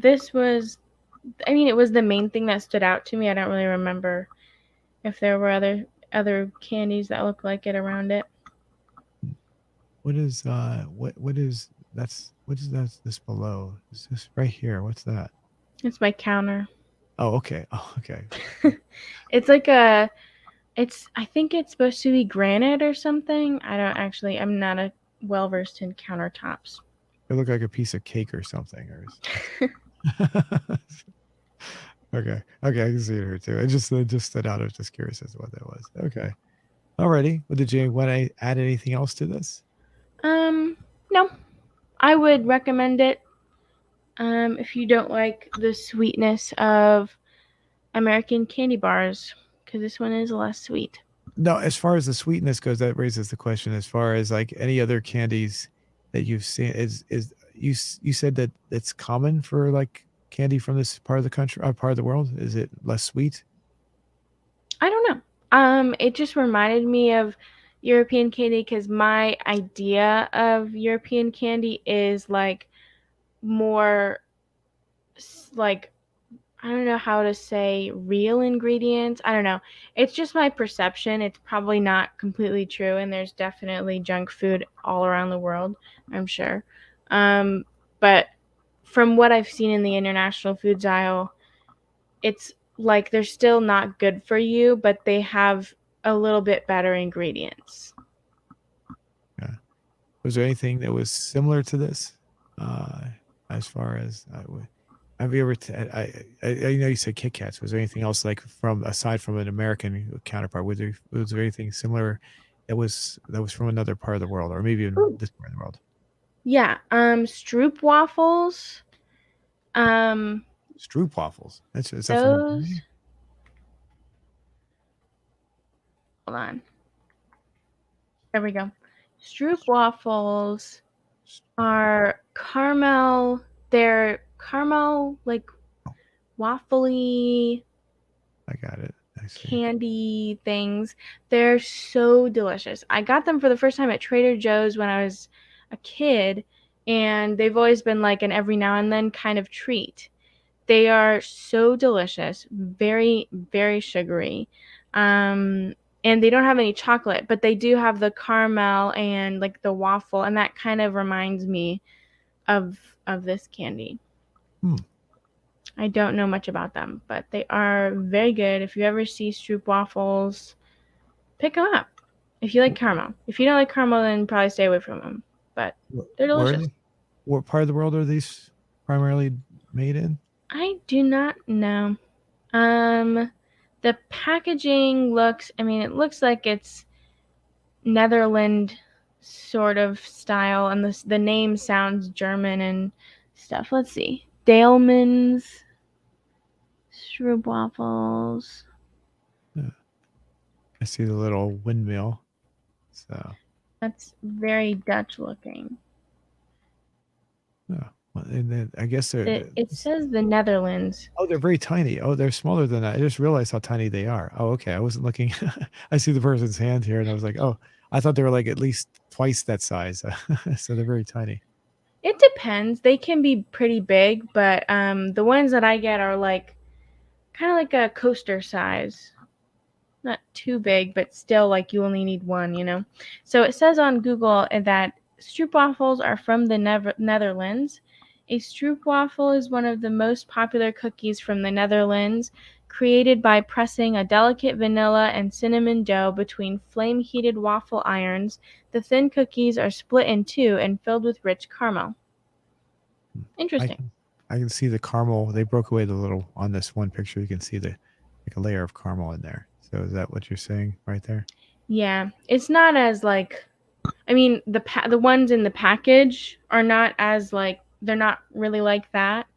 This was, I mean, it was the main thing that stood out to me. I don't really remember if there were other candies that looked like it around it. What is what is what is that this below? Is this right here? What's that? It's my counter. Oh, okay. Oh, okay. It's like a, it's, I think it's supposed to be granite or something. I don't actually, I'm not a well versed in countertops. It looked like a piece of cake or something. Or Okay. Okay, I can see it here too. It just stood out. I was just curious as to what that was. Okay. Alrighty. Well, did you want to add anything else to this? No, I would recommend it. If you don't like the sweetness of American candy bars, because this one is less sweet. No, as far as the sweetness goes, that raises the question. As far as like any other candies that you've seen, you said that it's common for like candy from this part of the country, part of the world? Is it less sweet? I don't know. It just reminded me of European candy because my idea of European candy is like more like I don't know how to say real ingredients. I don't know. It's just my perception. It's probably not completely true, and there's definitely junk food all around the world, I'm sure. But from what I've seen in the international foods aisle, it's like they're still not good for you, but they have a little bit better ingredients. Yeah. Was there anything that was similar to this? Uh, as far as have you ever? I know you said Kit Kats. Was there anything else like from aside from an American counterpart? Was there anything similar that was from another part of the world, or maybe even Ooh. this part of the world? Yeah, Stroopwafels. Um, Stroopwafels. Is that from those. Germany? Hold on. There we go. Stroopwafels are caramel. They're caramel like Oh, waffly I got it. I see. candy things. They're so delicious. I got them for the first time at Trader Joe's when I was a kid, and they've always been like an every now and then kind of treat. They are so delicious, very, very sugary. Um, and they don't have any chocolate, but they do have the caramel and like the waffle, and that kind of reminds me of this candy. Hmm. I don't know much about them, but they are very good. If you ever see Stroop waffles, pick them up. If you like caramel. If you don't like caramel, then probably stay away from them. But they're Where are delicious. they? What part of the world are these primarily made in? I do not know. Um, the packaging looks, I mean, it looks like it's Netherland sort of style, and the name sounds German and stuff. Let's see. Daleman's Stroopwafels. Yeah, I see the little windmill. So, That's very Dutch looking. yeah. Well, and then I guess It says the Netherlands. oh, they're very tiny. Oh, they're smaller than that. I just realized how tiny they are. Oh, okay. I wasn't looking. I see the person's hand here, and I was like, oh, I thought they were like at least twice that size. So they're very tiny. It depends. They can be pretty big, but the ones that I get are like kind of like a coaster size. Not too big, but still like you only need one, you know. So it says on Google that stroopwafels are from the Netherlands. A stroopwafel is one of the most popular cookies from the Netherlands, created by pressing a delicate vanilla and cinnamon dough between flame-heated waffle irons. The thin cookies are split in two and filled with rich caramel. I Interesting. can I can see the caramel. They broke away the little on this one picture. You can see the like a layer of caramel in there. So is that what you're saying right there? Yeah, it's not as like I mean the ones in the package are not as like they're not really like that.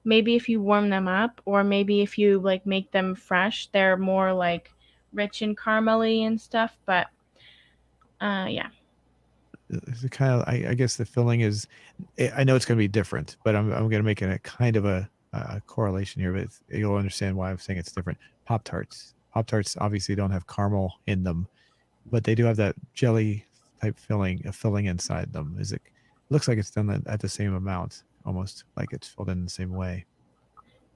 Maybe if you warm them up or maybe if you like make them fresh, they're more like rich and caramely and stuff, but yeah. Is it kind of I guess the filling is I know it's going to be different, but I'm going to make it a kind of a correlation here, but you'll understand why I'm saying it's different. Pop Tarts obviously don't have caramel in them, but they do have that jelly type filling, a filling inside them. Is it looks like it's done at the same amount, almost like it's filled in the same way.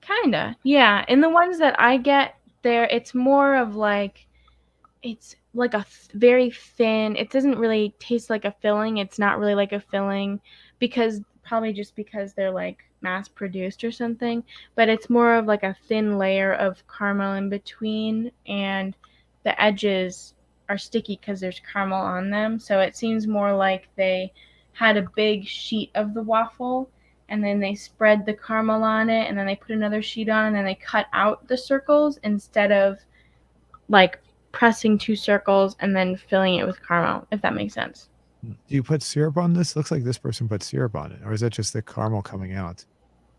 Kinda. Yeah. And the ones that I get there it's more of like it's like a very thin. It doesn't really taste like a filling. It's not really like a filling because probably just because they're like mass produced or something. But it's more of like a thin layer of caramel in between, and the edges are sticky because there's caramel on them. So it seems more like they had a big sheet of the waffle and then they spread the caramel on it, and then they put another sheet on, and then they cut out the circles instead of like pressing 2 circles and then filling it with caramel, if that makes sense. Do you put syrup on this? Looks like this person put syrup on it, or is that just the caramel coming out?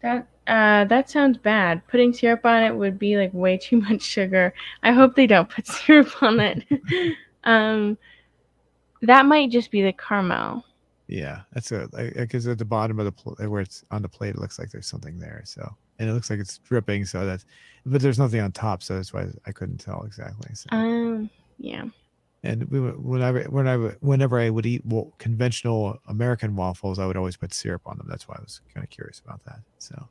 That sounds bad. Putting syrup on it would be like way too much sugar. I hope they don't put syrup on it. That might just be the caramel. Yeah, that's because at the bottom of the where it's on the plate, it looks like there's something there. So, and it looks like it's dripping. So but there's nothing on top, so that's why I couldn't tell exactly. So. Yeah. And whenever I would eat conventional American waffles, I would always put syrup on them. That's why I was kind of curious about that. So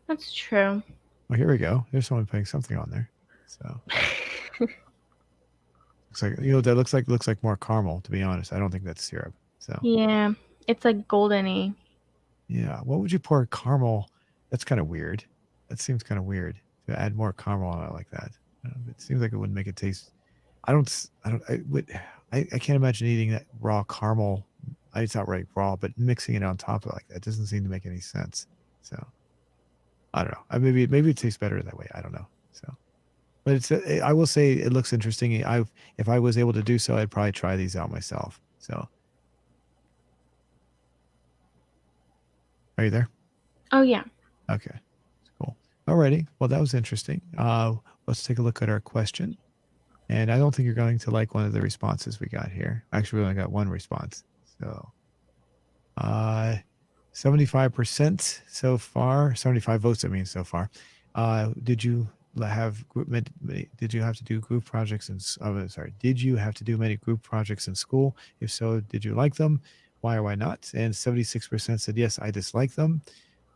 that's true. Well, here we go. There's someone putting something on there. So looks like that looks like more caramel. To be honest, I don't think that's syrup. So yeah, it's like goldeny. Yeah, what would you pour caramel? That's kind of weird. That seems kind of weird to add more caramel on it like that. It seems like it wouldn't make it taste. I can't imagine eating that raw caramel. It's not right raw, but mixing it on top of it like that doesn't seem to make any sense. So I don't know. Maybe it tastes better that way. I don't know. So, but I will say it looks interesting. If I was able to do so, I'd probably try these out myself. So, are you there? Oh yeah. Okay, cool. Alrighty. Well, that was interesting. Let's take a look at our question. And I don't think you're going to like one of the responses we got here. Actually, we only got one response. So 75% so far, 75 votes, I mean, so far. Did you have to do group projects did you have to do many group projects in school? If so, did you like them? Why or why not? And 76% said, yes, I dislike them.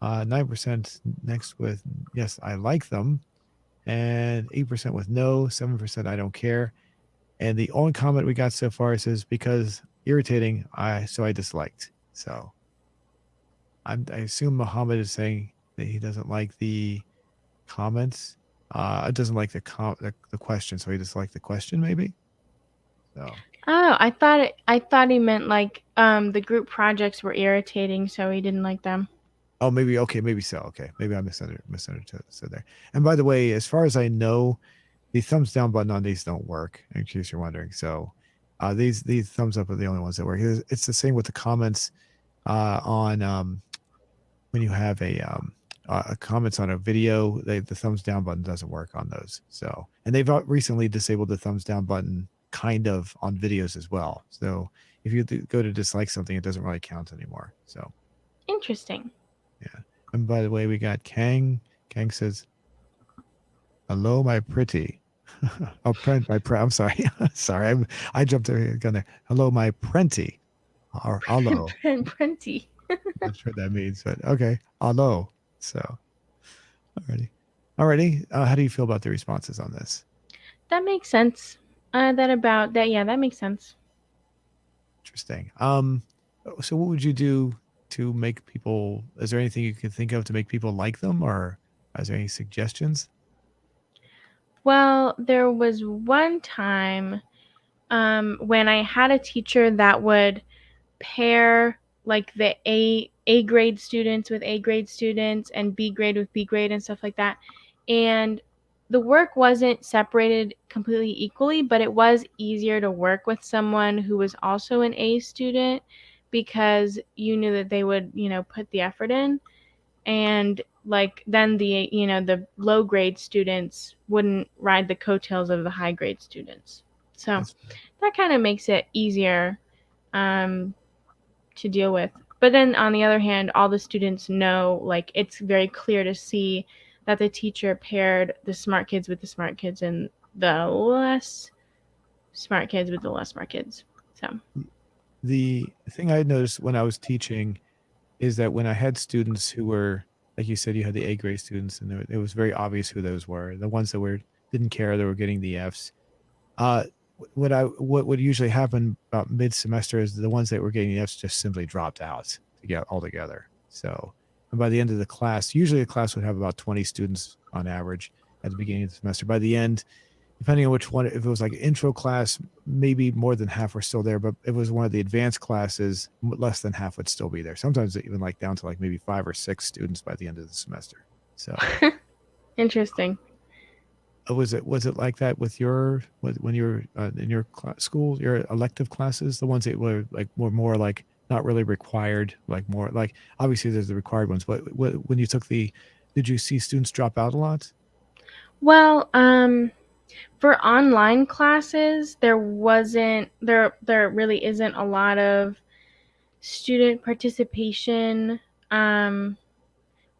9% next with, yes, I like them. And 8% with no, 7% I don't care. And the only comment we got so far says, because irritating, so I disliked. So I assume Muhammad is saying that he doesn't like the comments. Doesn't like the question, so he disliked the question, maybe. So. Oh, I thought he meant like the group projects were irritating, so he didn't like them. Oh, maybe. Okay, maybe so. Okay, maybe I misunderstood there. And by the way, as far as I know, the thumbs down button on these don't work, in case you're wondering. So these thumbs up are the only ones that work. It's the same with the comments on when you have a comments on a video. The thumbs down button doesn't work on those. So, and they've recently disabled the thumbs down button kind of on videos as well. So if you go to dislike something, it doesn't really count anymore. So interesting. Yeah. And by the way, we got Kang. Kang says, hello, my pretty. I'm sorry. Sorry. I jumped the gun there. Hello, my prenty. Or hello. Prenty. I'm not sure what that means, but okay. Hello. So, alrighty. How do you feel about the responses on this? That makes sense. That makes sense. Interesting. So what would you do to make people, is there anything you could think of to make people like them, or is there any suggestions? Well, there was one time when I had a teacher that would pair like the A grade students with A grade students and B grade with B grade and stuff like that. And the work wasn't separated completely equally, but it was easier to work with someone who was also an A student because you knew that they would, put the effort in. And like then the low grade students wouldn't ride the coattails of the high grade students. So that kind of makes it easier to deal with. But then on the other hand, all the students know, like, it's very clear to see that the teacher paired the smart kids with the smart kids and the less smart kids with the less smart kids. So the thing I noticed when I was teaching is that when I had students who were, like you said, you had the A grade students, and it was very obvious who those were. The ones that didn't care, they were getting the Fs. What would usually happen about mid-semester is the ones that were getting the Fs just simply dropped out altogether. So, and by the end of the class, usually a class would have about 20 students on average at the beginning of the semester. By the end, depending on which one, if it was like intro class, maybe more than half were still there, but if it was one of the advanced classes, less than half would still be there. Sometimes even like down to like maybe 5 or 6 students by the end of the semester. So Interesting. was it like that with when you were in your school, your elective classes, the ones that were like more like not really required, like more like obviously there's the required ones, but when you took did you see students drop out a lot? Well, for online classes, there really isn't a lot of student participation, um,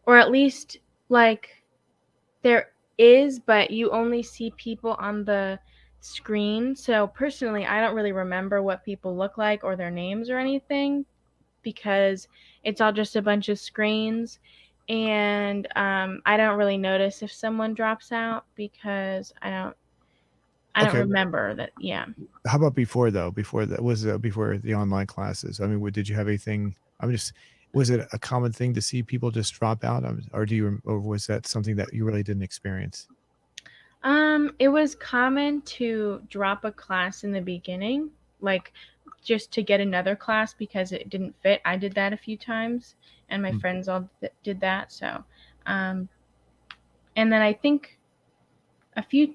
or at least like there is, but you only see people on the screen. So personally, I don't really remember what people look like or their names or anything because it's all just a bunch of screens. And I don't really notice if someone drops out because I don't Okay. remember that. Yeah. How about before though? Before that was before the online classes. I mean, did you have anything? I'm just was it a common thing to see people just drop out, or or was that something that you really didn't experience? It was common to drop a class in the beginning, like just to get another class because it didn't fit. I did that a few times, and my Mm. friends all did that. So, um, and then I think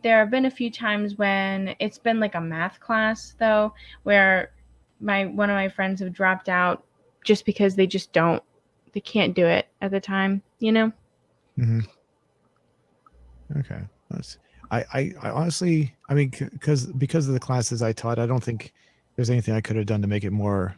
there have been a few times when it's been like a math class though, where one of my friends have dropped out just because they can't do it at the time, you know? Hmm. Okay. That's I honestly, I mean, because of the classes I taught, I don't think there's anything I could have done to make it more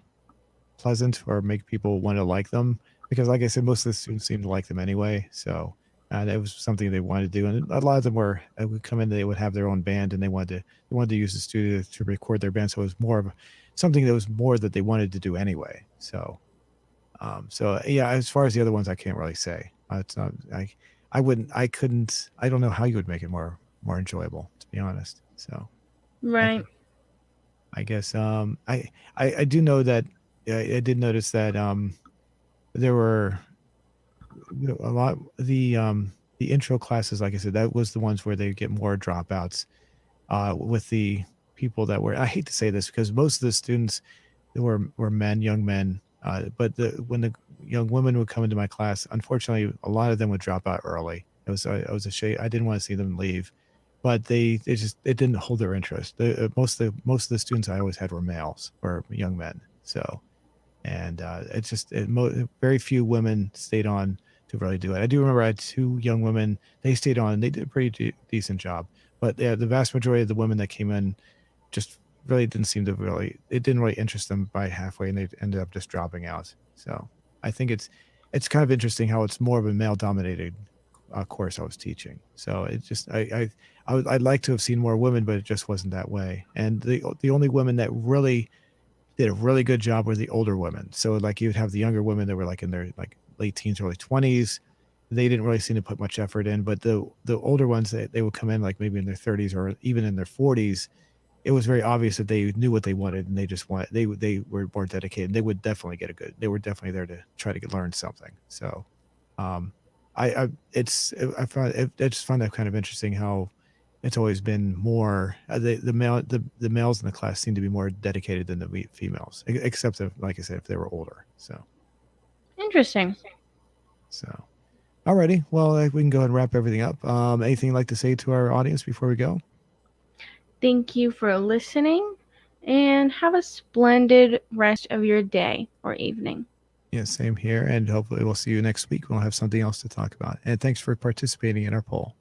pleasant or make people want to like them. Because, like I said, most of the students seemed to like them anyway. So, and it was something they wanted to do. And a lot of them would come in, they would have their own band, and they wanted to use the studio to record their band. So it was more of something that was more that they wanted to do anyway. So yeah, as far as the other ones, I can't really say. It's not I couldn't. I don't know how you would make it more enjoyable, to be honest. So I Right. think I guess I do know that I did notice that there were a lot the intro classes, like I said, that was the ones where they get more dropouts with the people that were. I hate to say this because most of the students were men, young men. But when the young women would come into my class, unfortunately, a lot of them would drop out early. It was a shame. I didn't want to see them leave, but it didn't hold their interest. Most of the students I always had were males or young men. So and it's just very few women stayed on to really do it. I do remember I had 2 young women. They stayed on. They did a pretty decent job, but yeah, the vast majority of the women that came in just really didn't seem to really it didn't really interest them by halfway, and they ended up just dropping out. So I think it's kind of interesting how it's more of a male dominated course I was teaching. So it just I'd like to have seen more women, but it just wasn't that way. And the only women that really did a really good job were the older women. So like you'd have the younger women that were like in their like late teens, early 20s. They didn't really seem to put much effort in, but the older ones, they would come in like maybe in their 30s or even in their 40s. It was very obvious that they knew what they wanted, and they were more dedicated. They would definitely get a good. They were definitely there to try to learn something. So, um, I just find that kind of interesting how it's always been more the males in the class seem to be more dedicated than the females, except if, like I said, if they were older. Interesting. So, alrighty, well, we can go ahead and wrap everything up. Anything you'd like to say to our audience before we go? Thank you for listening and have a splendid rest of your day or evening. Yeah, same here, and hopefully we'll see you next week. We'll have something else to talk about. And thanks for participating in our poll.